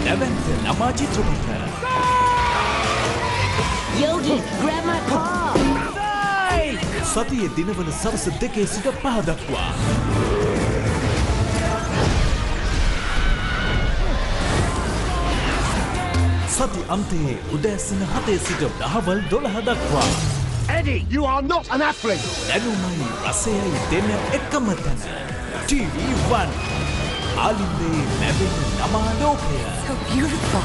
නැවැන්ත ළමා චිත්‍රපට Yogi, grab my paw. සතියේ දිනවල සවස 2 සිට 5 දක්වා සති අන්තයේ උදෑසන 7 සිට දහවල් 12 දක්වා. Eddie, you are not an athlete. දැනුමයි රසයයි දෙන එකම තැන. TV1 ආලින්දේ ලැබෙන ළමා ලෝකය. So beautiful.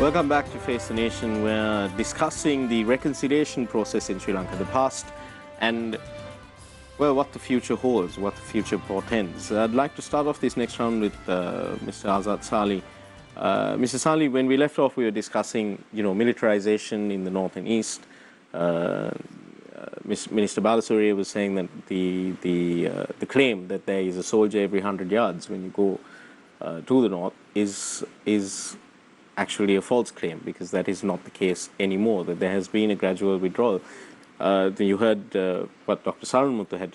Welcome back to Face the Nation. We're discussing the reconciliation process in Sri Lanka, the past, and, well, what the future holds, what the future portends. I'd like to start off this next round with Mr. Azad Sali. Mr. Sali, when we left off, we were discussing, militarization in the north and east. Minister Balasuriya was saying that the claim that there is a soldier every 100 yards when you go to the north is actually a false claim, because that is not the case anymore, that there has been a gradual withdrawal. You heard what Dr. Saranmuthu had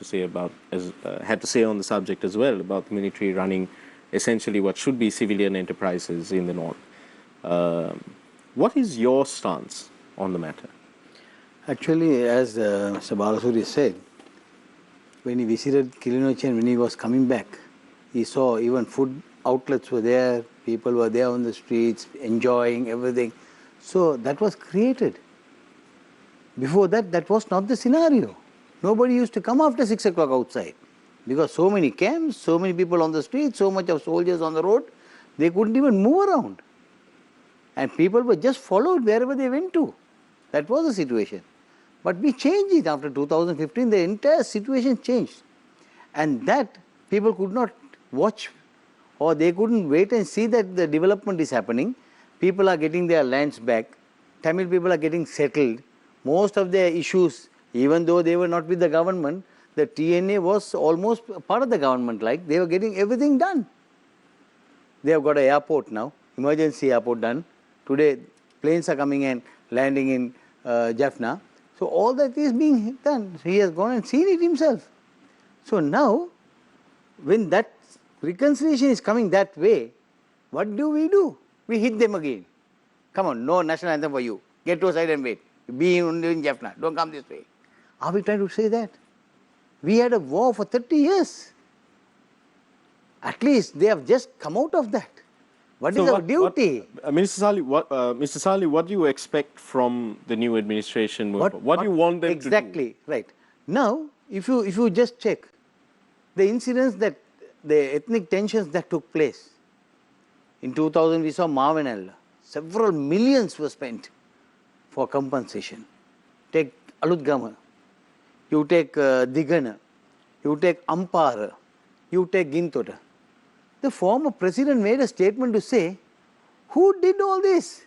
to say on the subject as well, about the military running essentially what should be civilian enterprises in the north. What is your stance on the matter? Actually, as Mr. Balasuri said, when he visited Kilinochchi and when he was coming back, he saw even food outlets were there, people were there on the streets, enjoying everything. So that was created. Before that, that was not the scenario. Nobody used to come after 6 o'clock outside, because so many camps, so many people on the street, so much of soldiers on the road, they couldn't even move around. And people were just followed wherever they went to. That was the situation. But we changed it after 2015, the entire situation changed. And that people could not watch, or they couldn't wait and see that the development is happening. People are getting their lands back. Tamil people are getting settled. Most of their issues, even though they were not with the government, the TNA was almost part of the government, like they were getting everything done. They have got an airport now, emergency airport done. Today, planes are coming and landing in Jaffna. So all that is being done. So he has gone and seen it himself. So now, when that reconciliation is coming that way, what do? We hit them again. Come on, no national anthem for you. Get to a side and wait. Be in Jaffna. Don't come this way. Are we trying to say that? We had a war for 30 years. At least they have just come out of that. What is our duty? Mr. Sali, what do you expect from the new administration? What do you want them to do? Exactly, right. Now, if you just check the incidents that the ethnic tensions that took place. In 2000, we saw Mavenal. Several millions were spent for compensation. Take Aludgama, you take Digana, you take Ampara, you take Gintota. The former president made a statement to say, who did all this?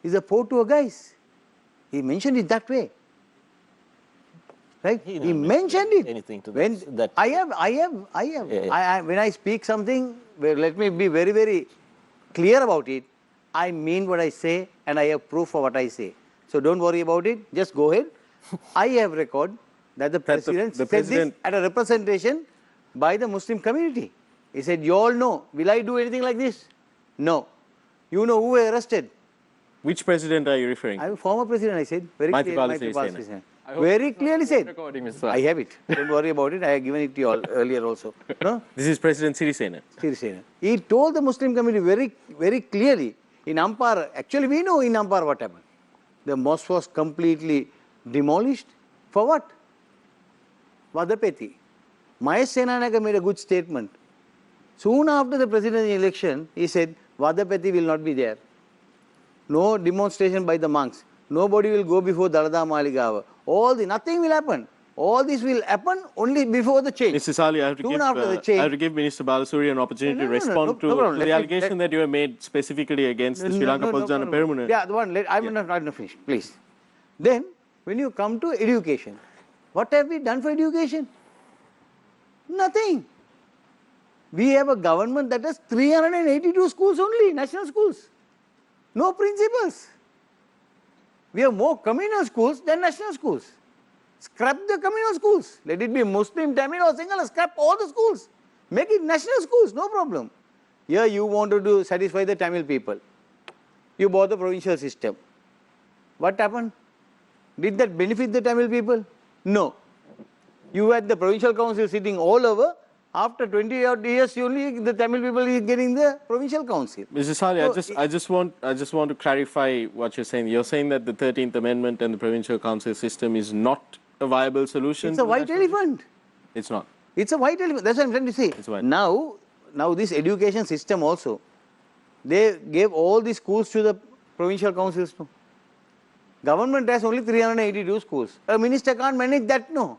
Is the Portua guys. He mentioned it that way. Right? He mentioned it. Anything to when that. I have. When I speak something, well, let me be very, very clear about it. I mean what I say, and I have proof for what I say. So don't worry about it. Just go ahead. I have record that the president said this at a representation by the Muslim community. He said, you all know, will I do anything like this? No. You know who were arrested? Which president are you referring to? I'm a former president, I said. Very clear. Very clearly said. I have it. Don't worry about it. I have given it to you all earlier also. No? This is President Sirisena. Sirisena. He told the Muslim community very, very clearly in Ampara. Actually, we know in Ampara what happened. The mosque was completely demolished. For what? Vadapeti. Mahesh Senanayake made a good statement. Soon after the presidential election, he said, Vadapeti will not be there. No demonstration by the monks. Nobody will go before Dalada Maligawa. Nothing will happen. All this will happen only before the change. Mr. Sali, I have to give Minister Balasuri an opportunity to respond to the allegation that you have made specifically against the Sri Lanka Podujana Peramuna. Yeah, the one. I'm not finished, please. Then, when you come to education, what have we done for education? Nothing. We have a government that has 382 schools only, national schools. No principals. We have more communal schools than national schools. Scrap the communal schools. Let it be Muslim, Tamil or Sinhala. Scrap all the schools. Make it national schools, no problem. Here you wanted to satisfy the Tamil people. You bought the provincial system. What happened? Did that benefit the Tamil people? No. You had the provincial council sitting all over. After 20 odd years, only the Tamil people is getting the provincial council. Mr. Sali, So I just want to clarify what you're saying. You're saying that the 13th Amendment and the provincial council system is not a viable solution. It's a white elephant. It's not. It's a white elephant. That's what I'm trying to say. It's white. Now this education system also, they gave all the schools to the provincial councils. No. Government has only 382 schools. A minister can't manage that, no.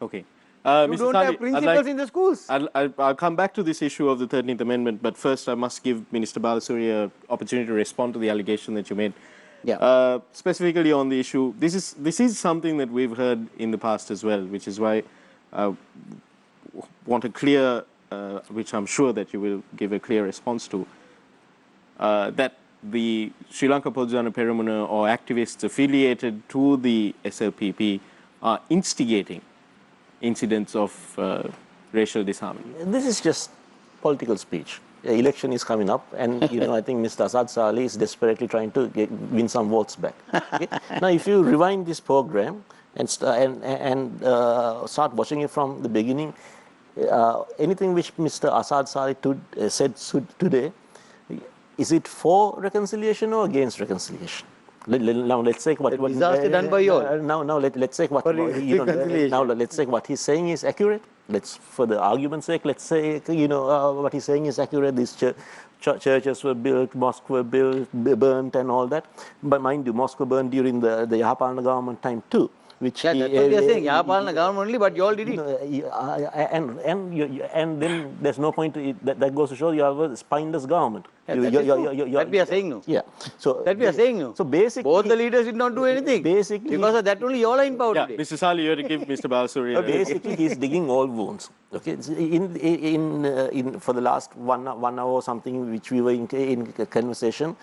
Okay. You Mr. don't Sali, have principals in the schools. I'll come back to this issue of the 13th Amendment, but first I must give Minister Balasuri an opportunity to respond to the allegation that you made. Yeah. Specifically on the issue, this is something that we've heard in the past as well, which is why I want a clear, which I'm sure that you will give a clear response to, that the Sri Lanka Podujana Peramuna or activists affiliated to the SLPP are instigating incidents of racial disharmony. This is just political speech. The election is coming up, and I think Mr. Asad Saleh is desperately trying to win some votes back. Okay? Now, if you rewind this program and start watching it from the beginning, anything which Mr. Asad Saleh said today, is it for reconciliation or against reconciliation? Now let's take what disaster done by you all. Now let's take what now let's take what he's saying is accurate. Let's, for the argument's sake, let's say what he's saying is accurate. These churches were built, mosques were built, burnt, and all that. But mind you, mosques were burnt during the Yahapalana government time too. Which that's what we are saying. Yahapalana government only, but you all did it. And then there's no point. That goes to show you have a spineless government. That we are saying no. Yeah. So that we are saying no. So basically, both the leaders did not do anything. Basically, because of that only you all are in power today. Mr. Sali, you have to give Mr. Balasuri. Basically, he's digging all wounds. Okay. In for the last 1 hour or something, which we were in conversation,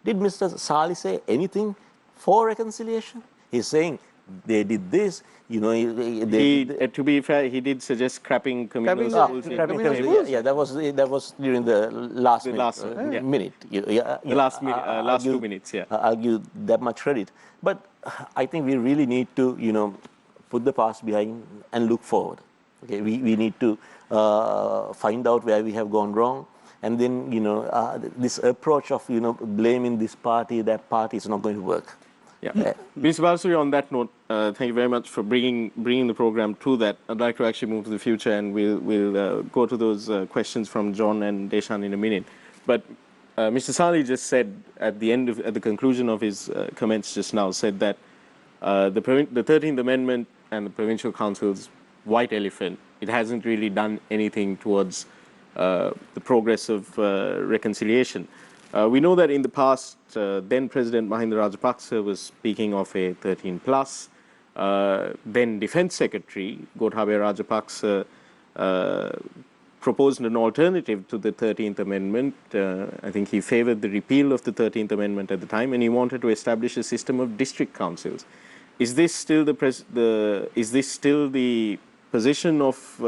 did Mr. Sali say anything for reconciliation? He's saying they did this, to be fair, he did suggest scrapping communal schools. Yeah, that was during the last minute. The last 2 minutes, yeah. I'll give that much credit. But I think we really need to, put the past behind and look forward. Okay, we need to find out where we have gone wrong. And then, this approach of, blaming this party, that party is not going to work. Yeah. Mr. Balasuri, on that note, thank you very much for bringing the program to that. I'd like to actually move to the future, and we'll go to those questions from John and Deshan in a minute. But Mr. Sali just said at the conclusion of his comments just now, said that the 13th Amendment and the provincial council's white elephant, it hasn't really done anything towards the progress of reconciliation. We know that in the past, then President Mahinda Rajapaksa was speaking of a 13 plus. Then Defense Secretary Gotabaya Rajapaksa proposed an alternative to the 13th Amendment. I think he favored the repeal of the 13th Amendment at the time, and he wanted to establish a system of district councils. Is this still the position of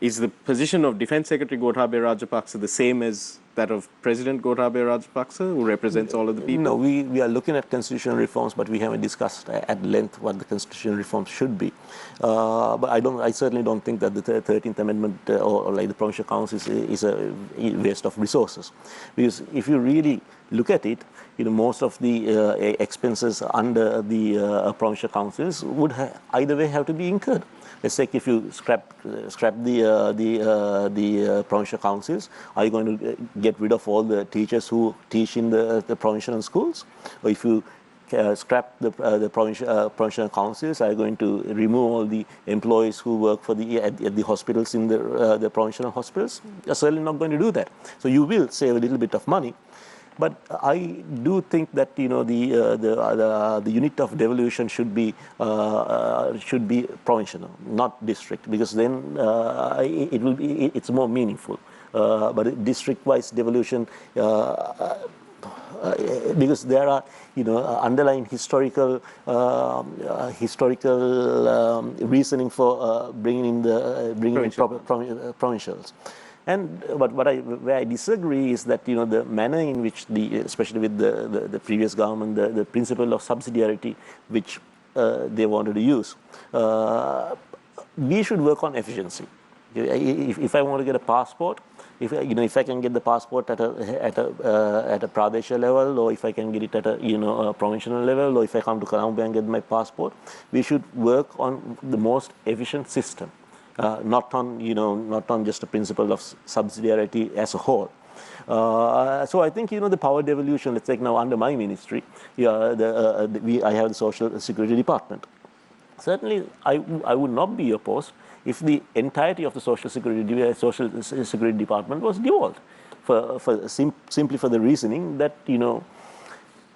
is the position of Defense Secretary Gotabaya Rajapaksa the same as that of President Gotabaya Rajapaksa, who represents all of the people? No, we are looking at constitutional reforms, but we haven't discussed at length what the constitutional reforms should be. But I certainly don't think that the 13th Amendment or like the provincial council is a waste of resources. Because if you really look at it, most of the expenses under the provincial councils would either way have to be incurred. Let's say if you scrap the provincial councils, are you going to get rid of all the teachers who teach in the provincial schools? Or if you scrap the provincial councils, are you going to remove all the employees who work for at the hospitals in the provincial hospitals? You're certainly not going to do that. So you will save a little bit of money. But I do think that the unit of devolution should be provincial, not district, because then it's more meaningful. But district-wise devolution, because there are underlying historical reasoning for bringing in provincials. But where I disagree is that the manner in which especially with the previous government, the principle of subsidiarity which they wanted to use, we should work on efficiency. If I want to get a passport, if I can get the passport at a Pradesh level, or if I can get it at a provincial level, or if I come to Colombo and get my passport, we should work on the most efficient system. Not on just the principle of subsidiarity as a whole. So I think the power devolution. Let's take now under my ministry, I have the Social Security Department. Certainly, I would not be opposed if the entirety of the Social Security Department was devolved, simply for the reasoning that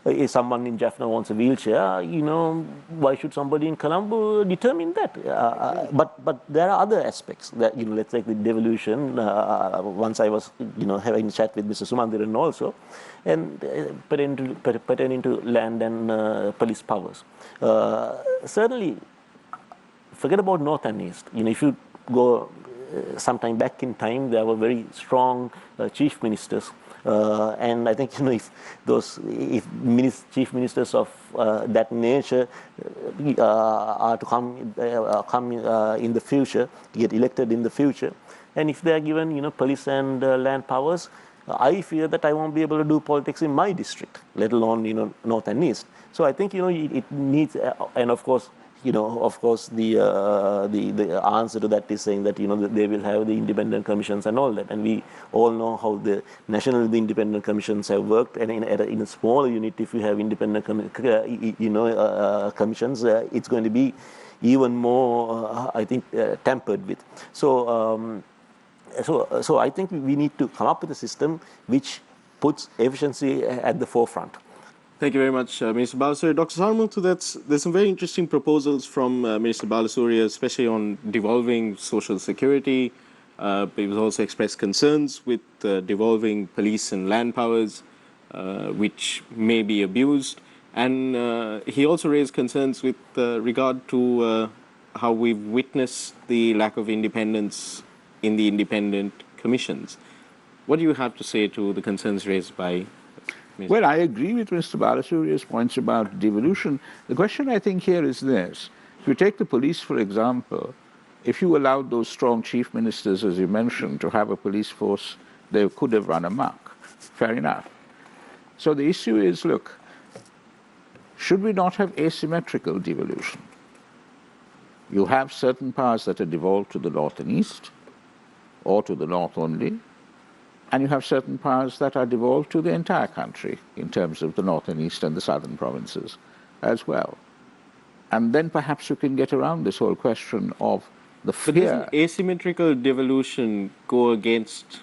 if someone in Jaffna wants a wheelchair, why should somebody in Colombo determine that? But there are other aspects that, let's take the devolution. Once I was, having a chat with Mr. Sumandiran also, and pertaining to land and police powers. Certainly, forget about North and East. If you go sometime back in time, there were very strong chief ministers. And I think if chief ministers of that nature are to come in the future, to get elected in the future, and if they are given police and land powers, I fear that I won't be able to do politics in my district, let alone North and East. So I think it needs, and of course. The answer to that is saying that they will have the independent commissions and all that, and we all know how the independent commissions have worked. And in a smaller unit, if you have independent commissions, it's going to be even more, I think, tampered with. So I think we need to come up with a system which puts efficiency at the forefront. Thank you very much, Minister Balasuriya. Dr. Saramuthu, there's some very interesting proposals from Minister Balasuriya, especially on devolving social security. He was also expressed concerns with devolving police and land powers, which may be abused. And he also raised concerns with regard to how we've witnessed the lack of independence in the independent commissions. What do you have to say to the concerns raised by Well, I agree with Mr. Balasuriya's points about devolution. The question I think here is this. If you take the police, for example, if you allowed those strong chief ministers, as you mentioned, to have a police force, they could have run amok. Fair enough. So the issue is, look, should we not have asymmetrical devolution? You have certain powers that are devolved to the north and east, or to the north only, and you have certain powers that are devolved to the entire country in terms of the north and east and the southern provinces as well. And then perhaps you can get around this whole question of the fear. But doesn't asymmetrical devolution go against,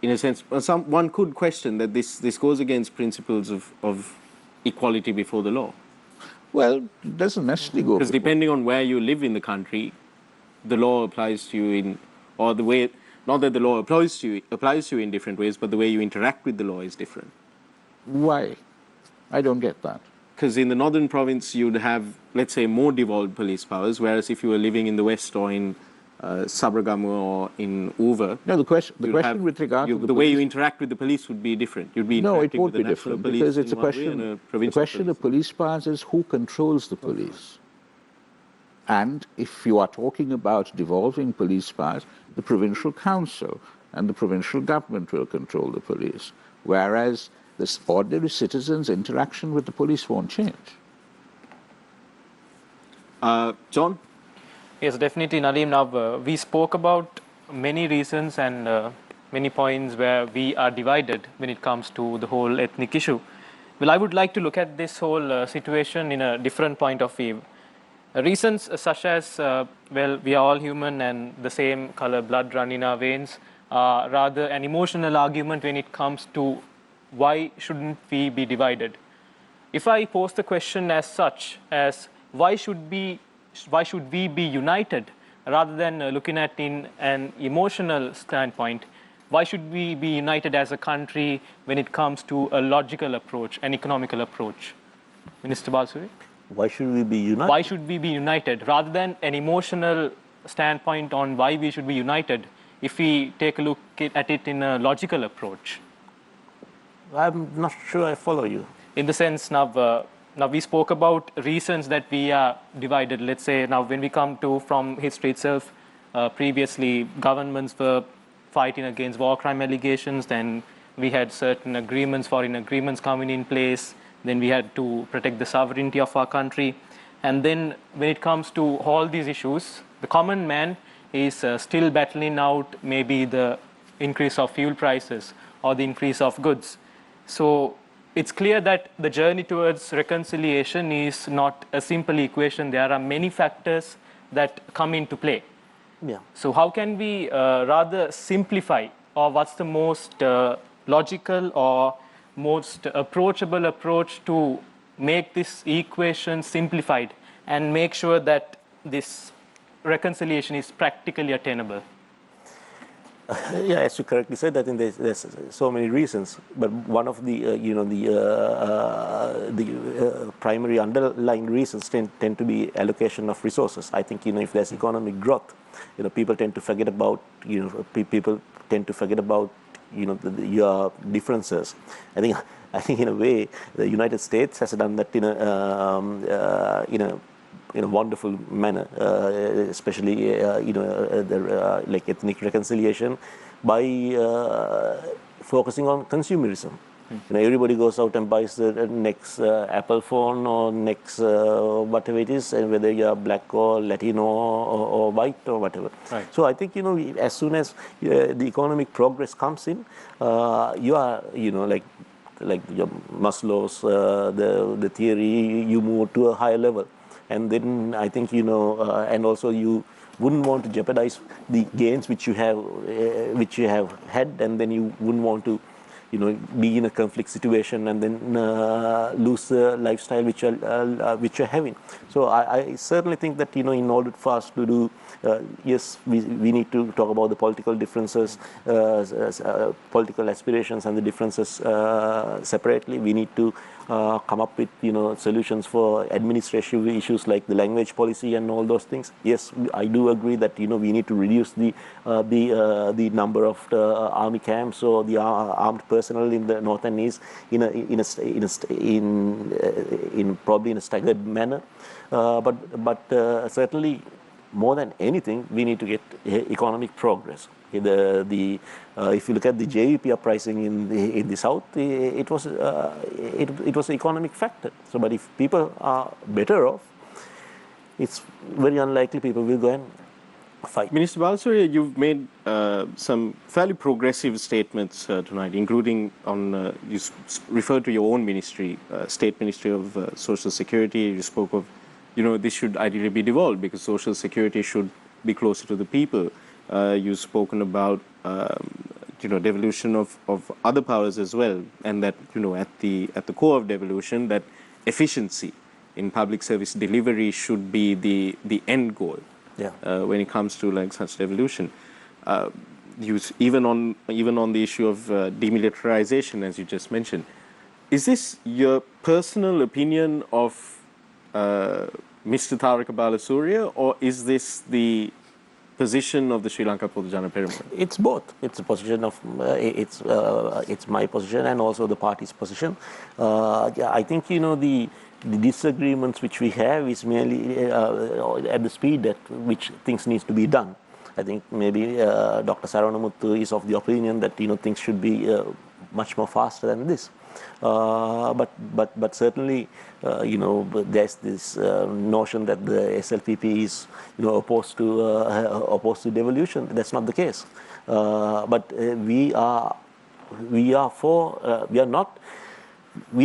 in a sense, one could question that this goes against principles of equality before the law? Well, it doesn't necessarily go. Because depending on where you live in the country, the law applies to you or the way. Not that the law applies to you in different ways, but the way you interact with the law is different. Why? I don't get that. Because in the northern province, you'd have, let's say, more devolved police powers, whereas if you were living in the west or in Sabragamu or in Uva... No, the question with regard to the way you interact with the police would be different. You'd be no, it won't be different, because it's a question... The question of police powers is who controls the police. And if you are talking about devolving police powers, the provincial council and the provincial government will control the police, whereas the ordinary citizens' interaction with the police won't change. John? Yes, definitely, Nadeem. Now, we spoke about many reasons and many points where we are divided when it comes to the whole ethnic issue. Well, I would like to look at this whole situation in a different point of view. Reasons such as, well, we are all human and the same color blood run in our veins, rather an emotional argument when it comes to why shouldn't we be divided. If I pose the question as such, as why should we be united, rather than looking at in an emotional standpoint, why should we be united as a country when it comes to a logical approach, an economical approach? Minister Balasuriya? Why should we be united? Why should we be united? Rather than an emotional standpoint on why we should be united, if we take a look at it in a logical approach? I'm not sure I follow you. In the sense, now we spoke about reasons that we are divided. Let's say now when we come to from history itself, previously governments were fighting against war crime allegations, then we had certain agreements, foreign agreements coming in place, then we had to protect the sovereignty of our country. And then when it comes to all these issues, the common man is still battling out maybe the increase of fuel prices or the increase of goods. So it's clear that the journey towards reconciliation is not a simple equation. There are many factors that come into play. Yeah. So how can we rather simplify, or what's the most logical or most approachable approach to make this equation simplified and make sure that this reconciliation is practically attainable? Yeah, as you correctly said, I think there's so many reasons, but one of the primary underlying reasons tend to be allocation of resources. I think if there's economic growth, people tend to forget about people tend to forget about your differences. I think in a way the United States has done that in a wonderful manner, especially like ethnic reconciliation by focusing on consumerism. Everybody goes out and buys the next Apple phone or next whatever it is, and whether you are black or Latino or white or whatever. Right. So I think as soon as the economic progress comes in, you are like your Maslow's the theory, you move to a higher level. And then I think and also you wouldn't want to jeopardize the gains which you have had, and then you wouldn't want to be in a conflict situation and then lose the lifestyle which you're having. So I certainly think that in order for us to do, yes, we need to talk about the political differences, political aspirations and the differences separately. We need to come up with solutions for administrative issues like the language policy and all those things. Yes, I do agree that we need to reduce the number of army camps or the armed personnel in the north and east in probably in a staggered manner. But certainly, more than anything, we need to get economic progress. If you look at the JVP uprising in the south, it was an economic factor. So, but if people are better off, it's very unlikely people will go and fight. Minister Balasuriya, you've made some fairly progressive statements tonight, including on you referred to your own ministry, State Ministry of Social Security. You spoke of this should ideally be devolved because Social Security should be closer to the people. You've spoken about devolution of other powers as well, and that at the core of devolution, that efficiency in public service delivery should be the end goal. Yeah. When it comes to like such devolution, even on the issue of demilitarization, as you just mentioned, is this your personal opinion of Mr. Tharaka Balasuriya, or is this the position of the Sri Lanka Podujana Peramuna? It's both. It's a position of it's my position and also the party's position. I think the disagreements which we have is merely at the speed at which things needs to be done. I think maybe Dr. Saravanamuthu is of the opinion that things should be much more faster than this. But certainly there's this notion that the SLPP is opposed to devolution. That's not the case. But we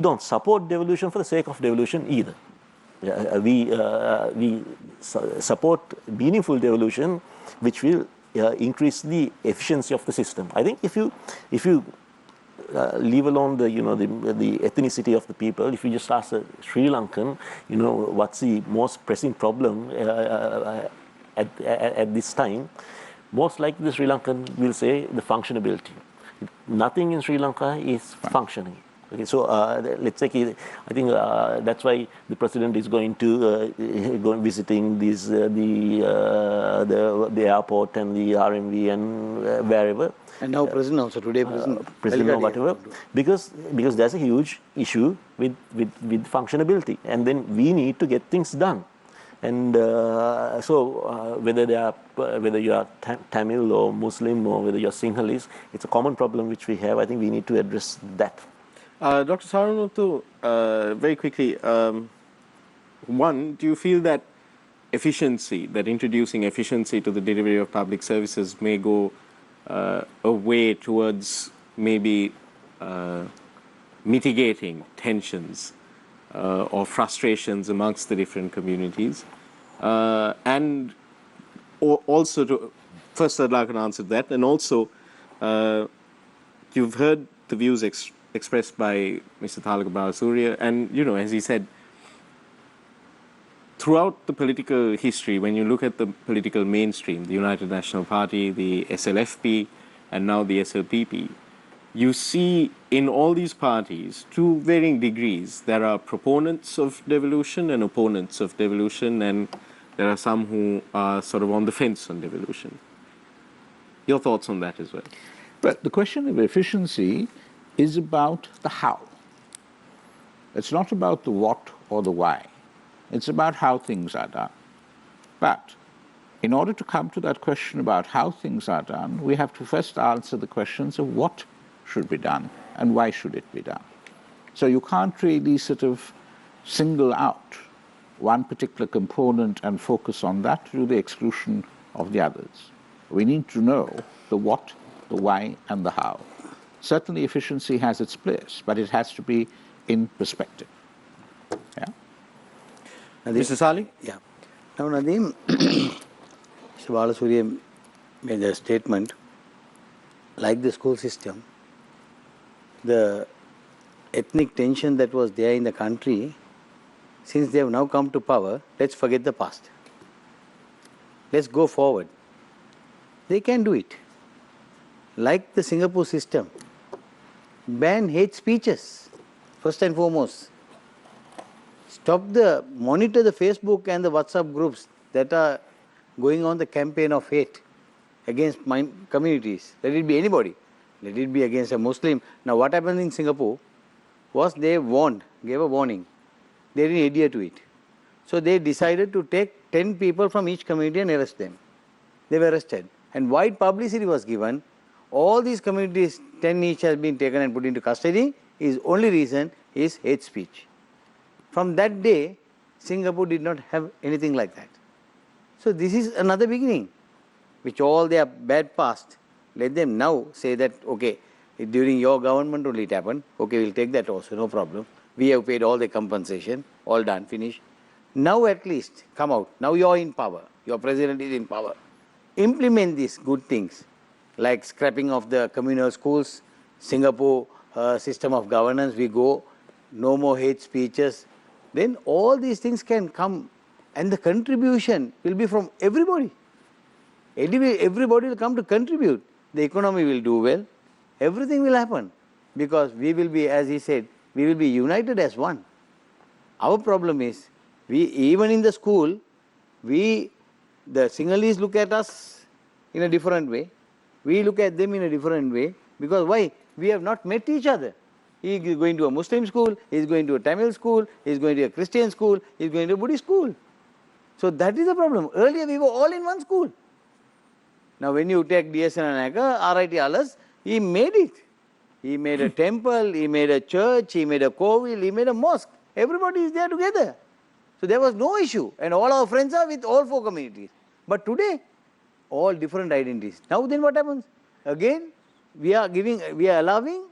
don't support devolution for the sake of devolution either. We support meaningful devolution, which will increase the efficiency of the system. I think if you leave alone the ethnicity of the people, if you just ask a Sri Lankan, what's the most pressing problem at this time, most likely the Sri Lankan will say the functionability. Nothing in Sri Lanka is functioning. Okay, so let's say, I think that's why the president is going to go visiting these the airport and the RMV and wherever. And now president also, today president Or whatever, because there's a huge issue with functionability, and then we need to get things done. And whether you are Tamil or Muslim or whether you're Sinhalese, it's a common problem which we have. I think we need to address that. Dr. Saranmuthu, very quickly, one, do you feel that introducing efficiency to the delivery of public services may go a way towards maybe mitigating tensions or frustrations amongst the different communities? And also, first I'd like an answer to that, and also you've heard the views expressed by Mr. Thalaka Balasuriya, and as he said, throughout the political history, when you look at the political mainstream, the United National Party, the SLFP, and now the SLPP, you see in all these parties, to varying degrees, there are proponents of devolution and opponents of devolution, and there are some who are sort of on the fence on devolution. Your thoughts on that as well? But the question of efficiency is about the how. It's not about the what or the why. It's about how things are done. But in order to come to that question about how things are done, we have to first answer the questions of what should be done and why should it be done. So you can't really sort of single out one particular component and focus on that to the exclusion of the others. We need to know the what, the why, and the how. Certainly efficiency has its place, but it has to be in perspective. Yeah? Mr. Sali? Yeah. Now, Nadeem, Mr. Balasuriya made a statement, like the school system, the ethnic tension that was there in the country, since they have now come to power, let's forget the past. Let's go forward. They can do it. Like the Singapore system, ban hate speeches, first and foremost. Monitor the Facebook and the WhatsApp groups that are going on the campaign of hate against communities. Let it be anybody. Let it be against a Muslim. Now what happened in Singapore was they gave a warning. They didn't adhere to it. So they decided to take 10 people from each community and arrest them. They were arrested. And wide publicity was given. All these communities, 10 each, has been taken and put into custody. His only reason is hate speech. From that day, Singapore did not have anything like that. So this is another beginning, which all their bad past, let them now say that, okay, during your government only it happened, okay, we'll take that also, no problem. We have paid all the compensation, all done, finished. Now at least, come out. Now you're in power. Your president is in power. Implement these good things, like scrapping of the communal schools, Singapore system of governance, we go, no more hate speeches. Then all these things can come, and the contribution will be from everybody. Everybody will come to contribute. The economy will do well. Everything will happen, because we will be, as he said, we will be united as one. Our problem is, even in the school, the Sinhalese look at us in a different way. We look at them in a different way, because why? We have not met each other. He is going to a Muslim school, he is going to a Tamil school, he is going to a Christian school, he is going to a Buddhist school. So that is the problem. Earlier we were all in one school. Now when you take D.S. Lanka, RIT Alas, he made it. He made a temple, he made a church, he made a kovil, he made a mosque. Everybody is there together. So there was no issue. And all our friends are with all 4 communities. But today, all different identities. Now then what happens? Again, we are allowing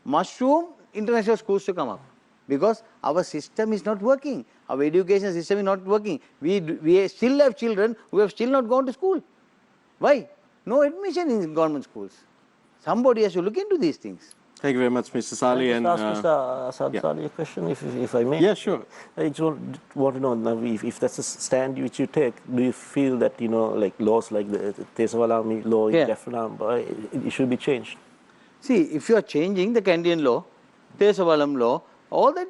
mushroom international schools to come up, because our system is not working. Our education system is not working. We still have children who have still not gone to school. Why? No admission in government schools. Somebody has to look into these things. Thank you very much, Mr. Sali. Can I just ask Mr. Sali a question, if I may? Yeah, sure. I just want to know, now, if that's a stand which you take, do you feel that, like laws like the Tesawalami law in Vietnam, it should be changed? See, if you are changing the Canadian law, Tesavalam law, all that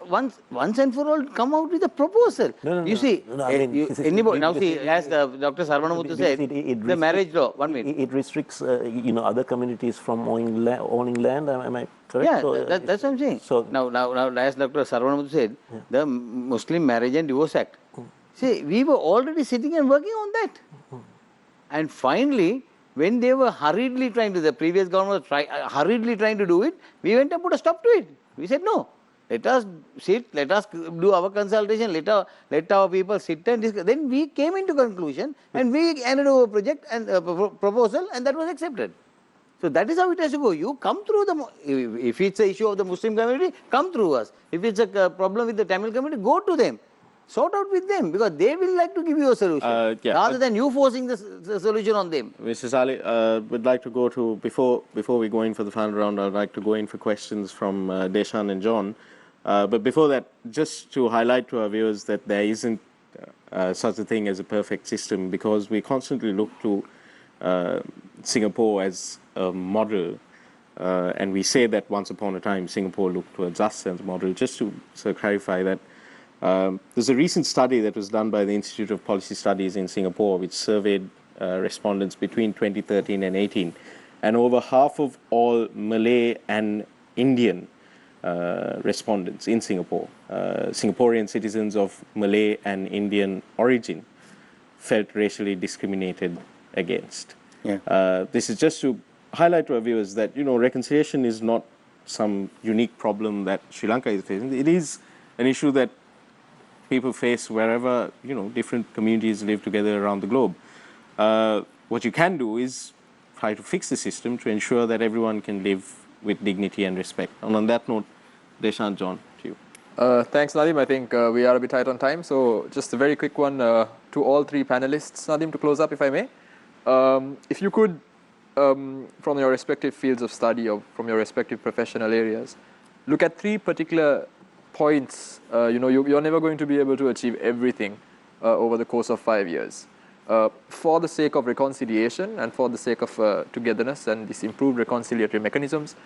once and for all come out with a proposal. You see, anybody, now see, as Dr. Sarvanamuthu said, the marriage law, 1 minute. It restricts, other communities from owning land. Am I correct? Yeah, that's what I'm saying. So now, as Dr. Sarvanamuthu said, the Muslim Marriage and Divorce Act. See, we were already sitting and working on that. And finally, when they were hurriedly trying to, the previous government was hurriedly trying to do it, we went and put a stop to it. We said, no, let us sit, let us do our consultation, let our people sit and discuss. Then we came into conclusion and we handed over a project and proposal, and that was accepted. So that is how it has to go. You come through if it's an issue of the Muslim community, come through us. If it's a problem with the Tamil community, go to them. Sort out with them, because they will like to give you a solution, rather than you forcing the solution on them. Mr. Saleh, would like to go to, before we go in for the final round, I'd like to go in for questions from Deshan and John. But before that, just to highlight to our viewers that there isn't such a thing as a perfect system, because we constantly look to Singapore as a model, and we say that once upon a time Singapore looked towards us as a model. Just to sort of clarify that, there's a recent study that was done by the Institute of Policy Studies in Singapore, which surveyed respondents between 2013 and 18, and over half of all Malay and Indian respondents in Singapore, Singaporean citizens of Malay and Indian origin, felt racially discriminated against. This is just to highlight to our viewers that, reconciliation is not some unique problem that Sri Lanka is facing. It is an issue that people face wherever, different communities live together around the globe. What you can do is try to fix the system to ensure that everyone can live with dignity and respect. And on that note, Deshan, John, to you. Thanks, Nadim. I think we are a bit tight on time, so just a very quick one to all three panelists. Nadim, to close up, if I may. If you could, from your respective fields of study or from your respective professional areas, look at three particular points. You're never going to be able to achieve everything over the course of 5 years. For the sake of reconciliation and for the sake of togetherness and these improved reconciliatory mechanisms,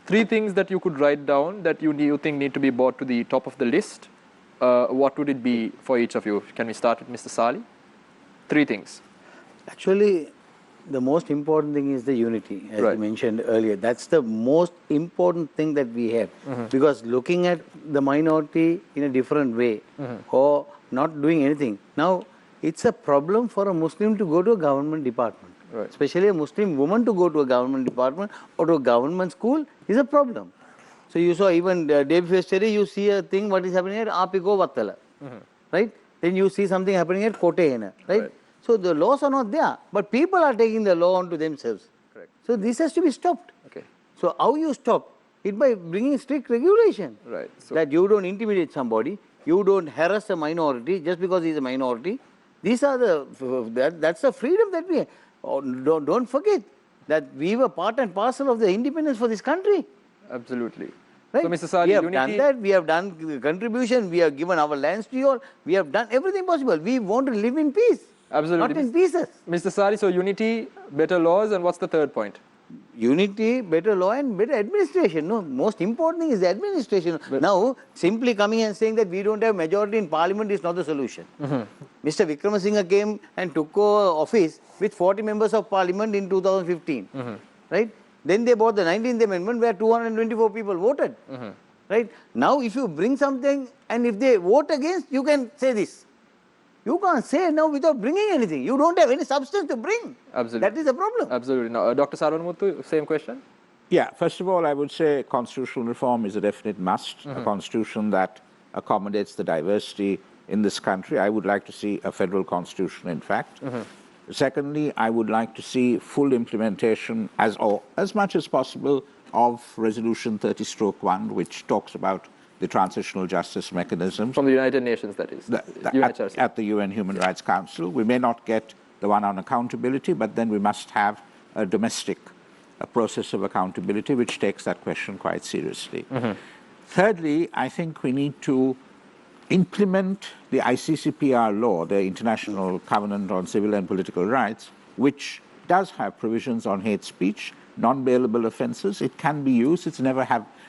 three things that you could write down that you think need to be brought to the top of the list. What would it be for each of you? Can we start with Mr. Saleh? Three things. Actually, the most important thing is the unity, as you mentioned earlier. That's the most important thing that we have. Because looking at the minority in a different way or not doing anything. Now, it's a problem for a Muslim to go to a government department. Especially a Muslim woman to go to a government department or to a government school is a problem. So you saw even day before yesterday, you see a thing what is happening at Apiko Vattala. Right? Then you see something happening at Kotehena. Right? So the laws are not there, but people are taking the law onto themselves. Correct. So this has to be stopped. Okay. So how you stop? It by bringing strict regulation. Right. So that you don't intimidate somebody, you don't harass a minority just because he's a minority. These are that's the freedom that we have. Oh, don't forget that we were part and parcel of the independence for this country. Absolutely. Right? So, Mr. Saleh, we have done that, we have done contribution, we have given our lands to you all, we have done everything possible. We want to live in peace. Absolutely. Not in pieces. Mr. Saleh, so unity, better laws, and what's the third point? Unity, better law and better administration. No, most important thing is the administration. But now, simply coming and saying that we don't have majority in parliament is not the solution. Mr. Vikramasinghe came and took office with 40 members of parliament in 2015. Right? Then they brought the 19th amendment where 224 people voted. Right? Now, if you bring something and if they vote against, you can say this. You can't say now without bringing anything. You don't have any substance to bring. Absolutely. That is the problem. Absolutely. Now, Dr. Sarvanamuthu, same question. Yeah, first of all, I would say constitutional reform is a definite must. A constitution that accommodates the diversity in this country. I would like to see a federal constitution, in fact. Secondly, I would like to see full implementation as much as possible of Resolution 30/1, which talks about the transitional justice mechanisms. From the United Nations, that is. At the UN Human Rights Council. We may not get the one on accountability, but then we must have a domestic process of accountability, which takes that question quite seriously. Thirdly, I think we need to implement the ICCPR law, the International Covenant on Civil and Political Rights, which does have provisions on hate speech, non-bailable offences. It can be used. It's never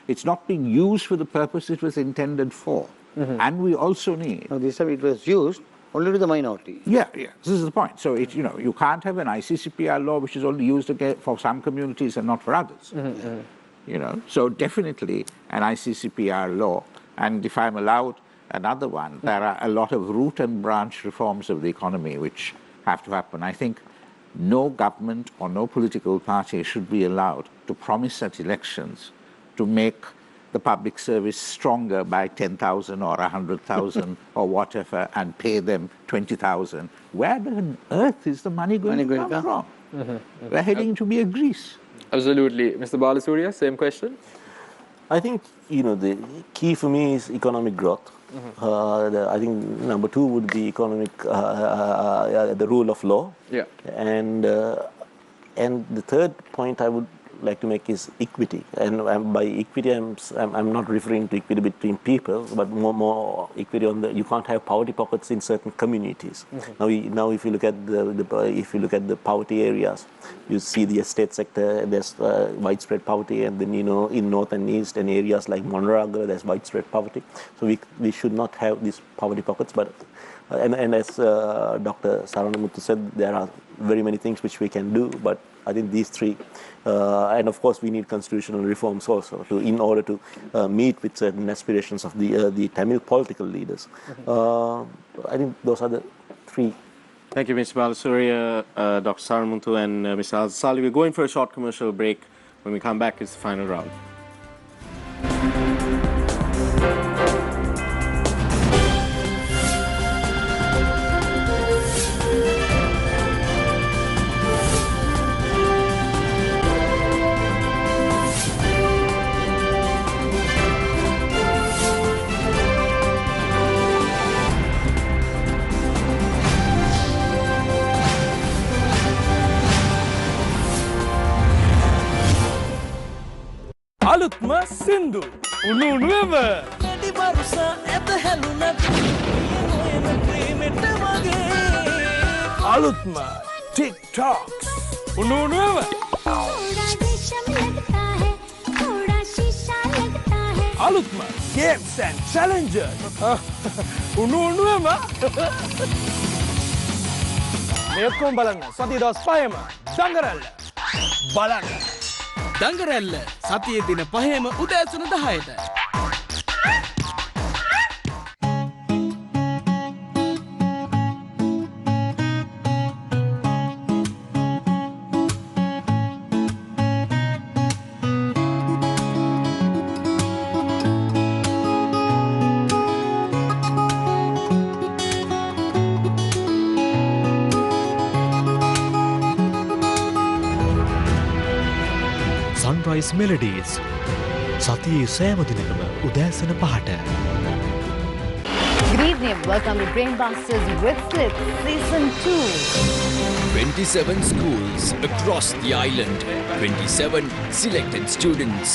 it's not being used for the purpose it was intended for. And we also need... Now, this time it was used only to the minority. Yeah, this is the point. So, you can't have an ICCPR law which is only used for some communities and not for others. So definitely an ICCPR law, and if I'm allowed another one, there are a lot of root and branch reforms of the economy which have to happen. I think no government or no political party should be allowed to promise at elections to make the public service stronger by 10,000 or 100,000 or whatever, and pay them 20,000. Where on earth is the money going to come from? We're heading to be a Greece. Absolutely. Mr. Balasuriya, same question? I think, the key for me is economic growth. I think number 2 would be the rule of law. Yeah. And the third point I would like to make is equity. And by equity, I'm not referring to equity between people, but more equity on the. You can't have poverty pockets in certain communities. Now, if you look at the poverty areas, you see the estate sector. There's widespread poverty, and then in north and east and areas like Monraga, there's widespread poverty. So we should not have these poverty pockets. But and as Dr. Saranamuthu said, there are very many things which we can do, but I think these 3, and of course we need constitutional reforms also in order to meet with certain aspirations of the Tamil political leaders. I think those are the 3. Thank you, Mr. Balasuriya, Dr. Saranamuthu, and Mr. Al-Sali. We're going for a short commercial break. When we come back, it's the final round. අලුත්ම සින්දු උණු උණුවම අලුත්ම TikToks උණු උණුවම අලුත්ම games and challenges උණු උණුවම මේ ඔක්කොම බලන්න සතිය දවස් 5ම දඟරල්ල බලන්න දඟරැල්ල සතියේ දින 5ම උදෑසන 10ට. Sunrise Melodies සතියේ සෑම දිනකම උදෑසන 5ට. Good evening. Welcome to Brainbusters with Slip Season 2. 27 schools across the island. 27 selected students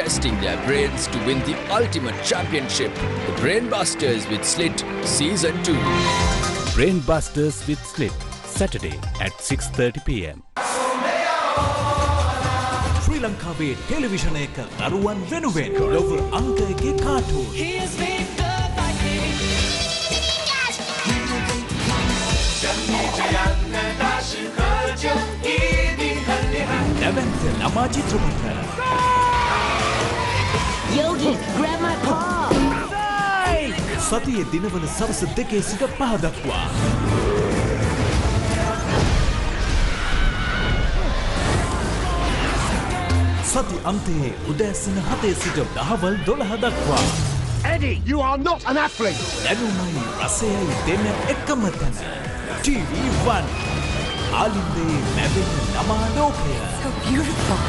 testing their brains to win the ultimate championship. The Brainbusters with Slit Season 2. Brainbusters with Slip Saturday at 6:30 p.m. ශ්‍රී ලංකාවේ television එක දරුවන් වෙනුවෙන් ලොව අංක එකේ cartoon නැවැන්ත ළමා චිත්‍රපට Yogi, grab my paw. සතියේ දිනවල සවස 2 සිට 5 දක්වා සති අන්තයේ උදෑසන 7 සිට දහවල් 12 දක්වා. Eddie, you are not an athlete. දැනුමයි රසයයි දෙන එකම තැන. TV1. ආලින්දේ මැවෙන ළමා ලෝකය. So beautiful.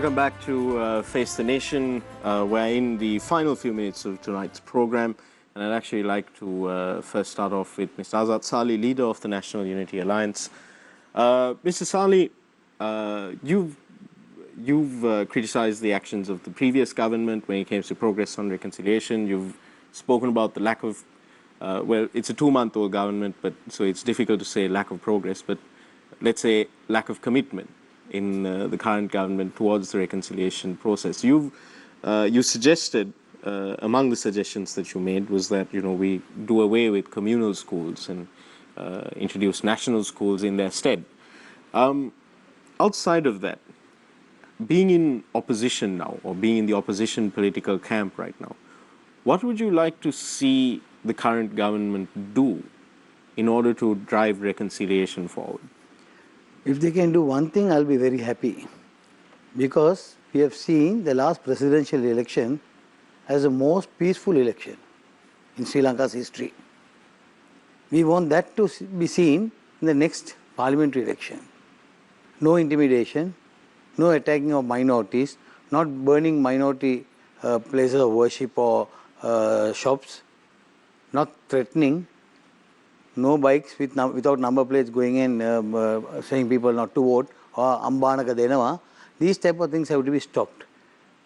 Welcome back to Face the Nation. We're in the final few minutes of tonight's program, and I'd actually like to first start off with Mr. Azad Salih, leader of the National Unity Alliance. Mr. Salih, you've criticized the actions of the previous government when it came to progress on reconciliation. You've spoken about the lack of, well, it's a 2-month-old government, but so it's difficult to say lack of progress, but let's say lack of commitment in the current government towards the reconciliation process. You suggested, among the suggestions that you made, was that we do away with communal schools and introduce national schools in their stead. Outside of that, being in opposition now, or being in the opposition political camp right now, what would you like to see the current government do in order to drive reconciliation forward? If they can do one thing, I'll be very happy. Because we have seen the last presidential election as the most peaceful election in Sri Lanka's history. We want that to be seen in the next parliamentary election. No intimidation, no attacking of minorities, not burning minority places of worship or shops, not threatening, no bikes without number plates going in saying people not to vote or ambanaka denawa. These type of things have to be stopped.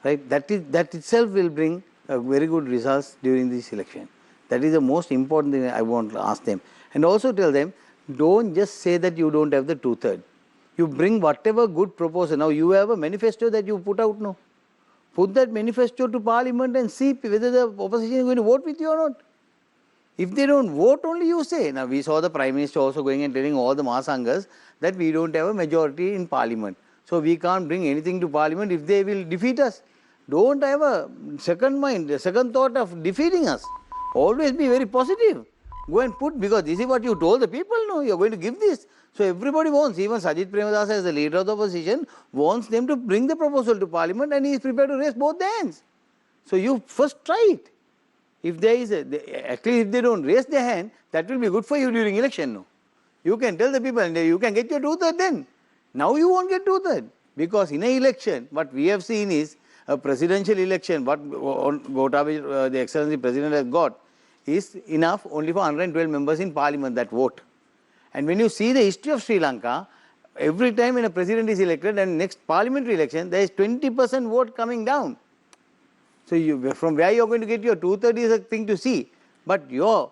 Right? That itself will bring very good results during this election. That is the most important thing I want to ask them. And also tell them, don't just say that you don't have the 2/3. You bring whatever good proposal. Now you have a manifesto that you put out now. Put that manifesto to Parliament and see whether the opposition is going to vote with you or not. If they don't vote, only you say. Now we saw the Prime Minister also going and telling all the Mahasanghas that we don't have a majority in Parliament. So we can't bring anything to Parliament if they will defeat us. Don't have a second mind, a second thought of defeating us. Always be very positive. Go and put, because this is what you told the people, no, you're going to give this. So everybody wants, even Sajid Premadasa as the leader of the opposition, wants them to bring the proposal to Parliament and he is prepared to raise both the hands. So you first try it. If there is actually if they don't raise their hand, that will be good for you during election, no. You can tell the people and you can get your 2/3 then. Now you won't get 2/3 because in an election, what we have seen is a presidential election, what Gotabaya, the Excellency President has got, is enough only for 112 members in Parliament that vote. And when you see the history of Sri Lanka, every time when a president is elected and next parliamentary election, there is 20% vote coming down. So from where you are going to get your 2/3 is a thing to see. But your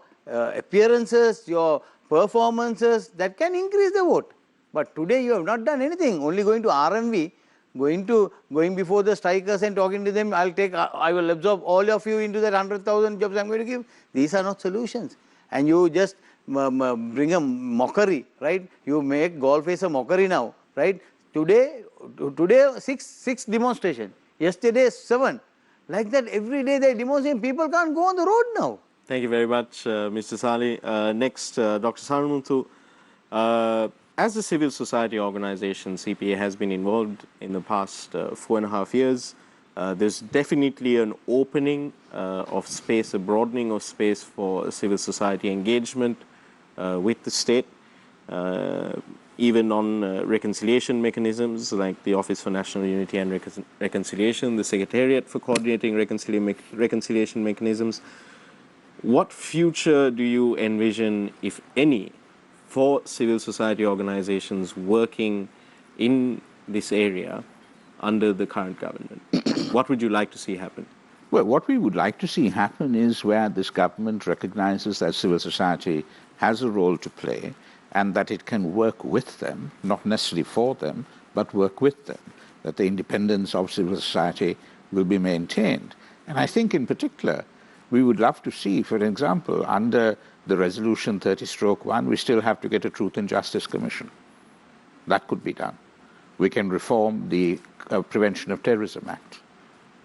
appearances, your performances, that can increase the vote. But today you have not done anything, only going to RMV, going before the strikers and talking to them, I will absorb all of you into that 100,000 jobs I am going to give. These are not solutions. And you just bring a mockery, right? You make Golface a mockery now, right? Today 6 demonstration, yesterday 7. Like that, every day they demonstrate. People can't go on the road now. Thank you very much, Mr. Salih. Next, Dr. Sarunmuthu. As a civil society organization, CPA has been involved in the past 4.5 years. There's definitely an opening of space, a broadening of space for civil society engagement with the state, even on reconciliation mechanisms like the Office for National Unity and Reconciliation, the Secretariat for Coordinating Reconciliation Mechanisms. What future do you envision, if any, for civil society organizations working in this area under the current government? What would you like to see happen? Well, what we would like to see happen is where this government recognizes that civil society has a role to play and that it can work with them, not necessarily for them, but work with them, that the independence of civil society will be maintained. And I think in particular, we would love to see, for example, under the Resolution 30/1, we still have to get a Truth and Justice Commission. That could be done. We can reform the Prevention of Terrorism Act.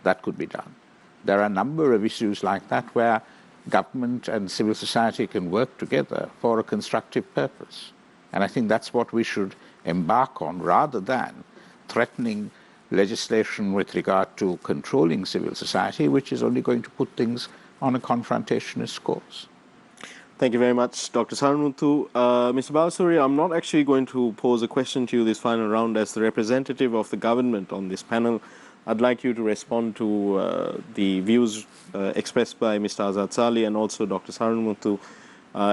That could be done. There are a number of issues like that where government and civil society can work together for a constructive purpose. And I think that's what we should embark on rather than threatening legislation with regard to controlling civil society, which is only going to put things on a confrontationist course. Thank you very much, Dr. Saranmuthu. Mr. Balasuri, I'm not actually going to pose a question to you this final round. As the representative of the government on this panel, I'd like you to respond to the views expressed by Mr. Azad Sali and also Dr. Saranmuthu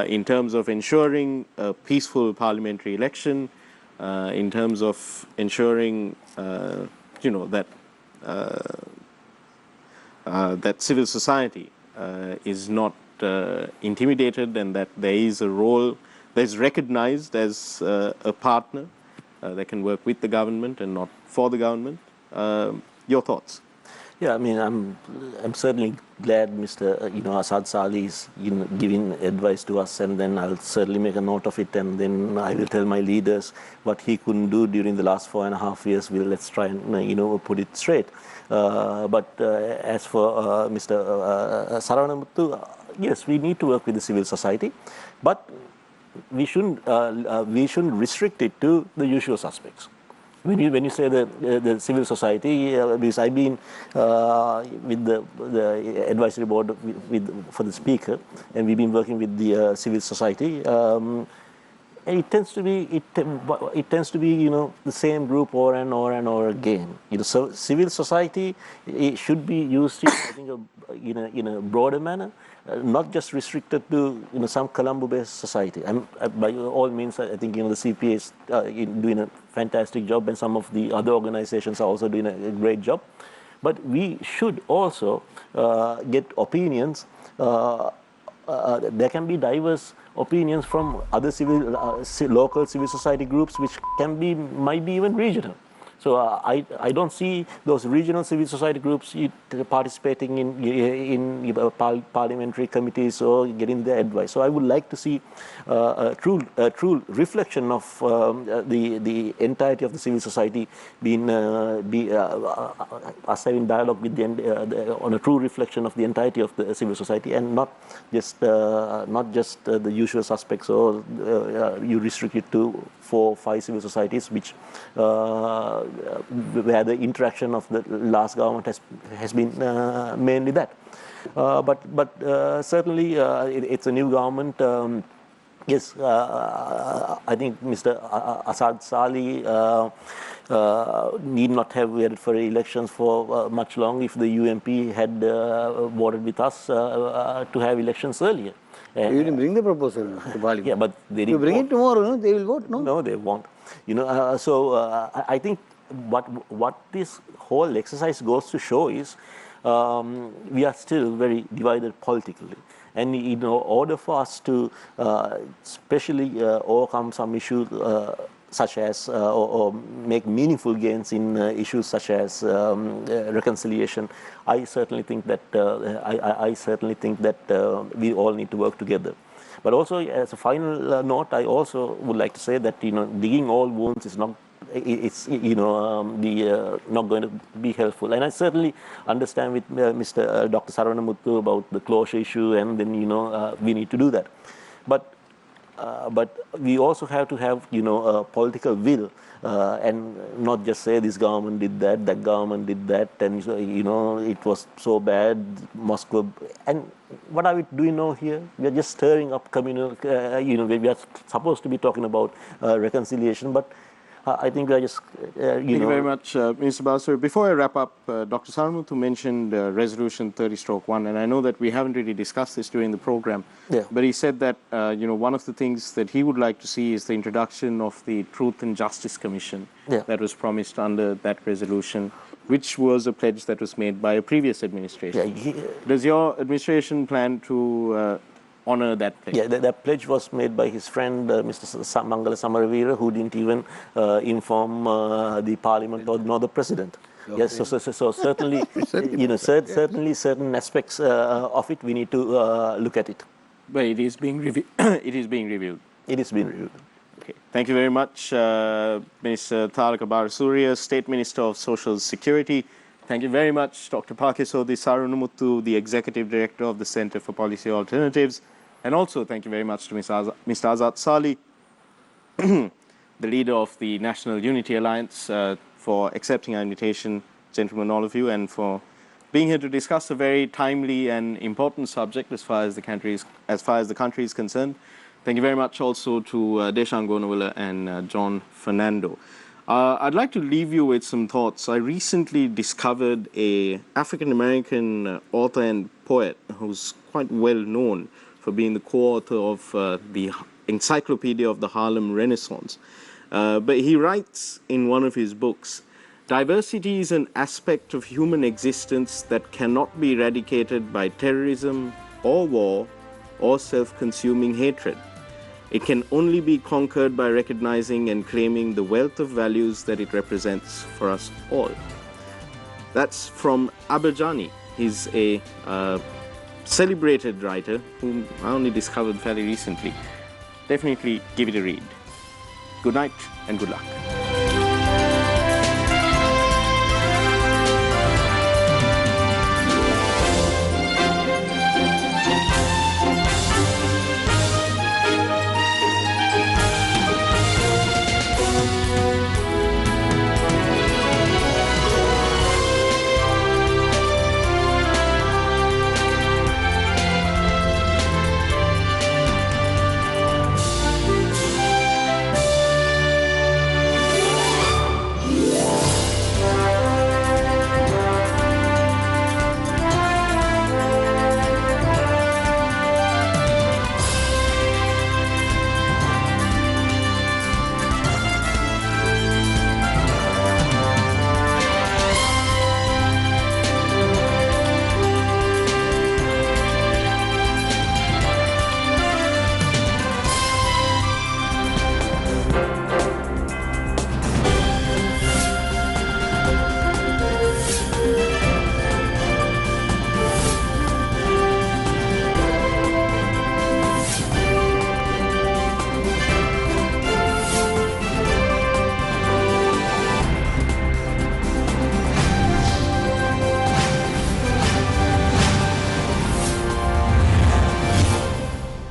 in terms of ensuring a peaceful parliamentary election, in terms of ensuring, that that civil society is not intimidated, and that there is a role that is recognized as a partner that can work with the government and not for the government. Your thoughts? Yeah, I mean, I'm certainly glad Mr. Asad Sali is giving advice to us, and then I'll certainly make a note of it, and then I will tell my leaders what he couldn't do during the last 4.5 years. Let's try and put it straight. But as for Mr. Saranamuthu, yes, we need to work with the civil society, but we shouldn't restrict it to the usual suspects. When you say the civil society, because I've been with the advisory board for the speaker, and we've been working with the civil society. And it tends to be the same group over and over again. So civil society, it should be used in a broader manner, not just restricted to some Colombo-based society. By all means, I think the CPA is doing a fantastic job, and some of the other organizations are also doing a great job. But we should also get opinions. There can be diverse opinions from other local civil society groups, which might be even regional. So I don't see those regional civil society groups participating in parliamentary committees or getting their advice. So I would like to see a true reflection of the entirety of the civil society us having dialogue with on a true reflection of the entirety of the civil society, and not just the usual suspects, or you restrict it to 4 or 5 civil societies, which where the interaction of the last government has been mainly that. But certainly it's a new government. Yes, I think Mr. Asad Sali need not have waited for elections for much long if the UMP had voted with us to have elections earlier. You didn't bring the proposal to Parliament. Yeah, but they didn't. You bring it tomorrow, they will vote, no? No, they won't. So I think what this whole exercise goes to show is we are still very divided politically. And in order for us to especially overcome some issues such as, or make meaningful gains in issues such as reconciliation, I certainly think that we all need to work together. But also, as a final note, I also would like to say that digging all wounds is not. It's not going to be helpful, and I certainly understand with Mr. Dr. Saranamuthu about the closure issue, and then we need to do that. But we also have to have a political will, and not just say this government did that, that government did that, and it was so bad, Moscow. And what are we doing now here? We are just stirring up communal. We are supposed to be talking about reconciliation, but I think we are just. Thank you very much, Mr. Balasuri. Before I wrap up, Dr. Saranmuthu mentioned Resolution 30/1, and I know that we haven't really discussed this during the program. Yeah. But he said that one of the things that he would like to see is the introduction of the Truth and Justice Commission that was promised under that resolution, which was a pledge that was made by a previous administration. Does your administration plan to honor that pledge? Yeah, that pledge was made by his friend Mr. Mangala Samaravira, who didn't even inform the parliament nor the president. Yes, so certainly, certainly certain aspects of it we need to look at it. But it is being reviewed. It is being reviewed. It is being reviewed. Okay. Thank you very much, Mr. Tharaka Balasuriya, State Minister of Social Security. Thank you very much, Dr. Pakisodi Saranamuthu, the Executive Director of the Center for Policy Alternatives. And also thank you very much to Mr. Azad Sali, the leader of the National Unity Alliance, for accepting our invitation, gentlemen, all of you, and for being here to discuss a very timely and important subject as far as the country is concerned. Thank you very much also to Deshan Gonawala and John Fernando. I'd like to leave you with some thoughts. I recently discovered a African-American author and poet who's quite well known for being the co-author of the Encyclopedia of the Harlem Renaissance. But he writes in one of his books, "Diversity is an aspect of human existence that cannot be eradicated by terrorism or war or self-consuming hatred. It can only be conquered by recognizing and claiming the wealth of values that it represents for us all." That's from Abajani. He's a celebrated writer whom I only discovered fairly recently. Definitely give it a read. Good night and good luck.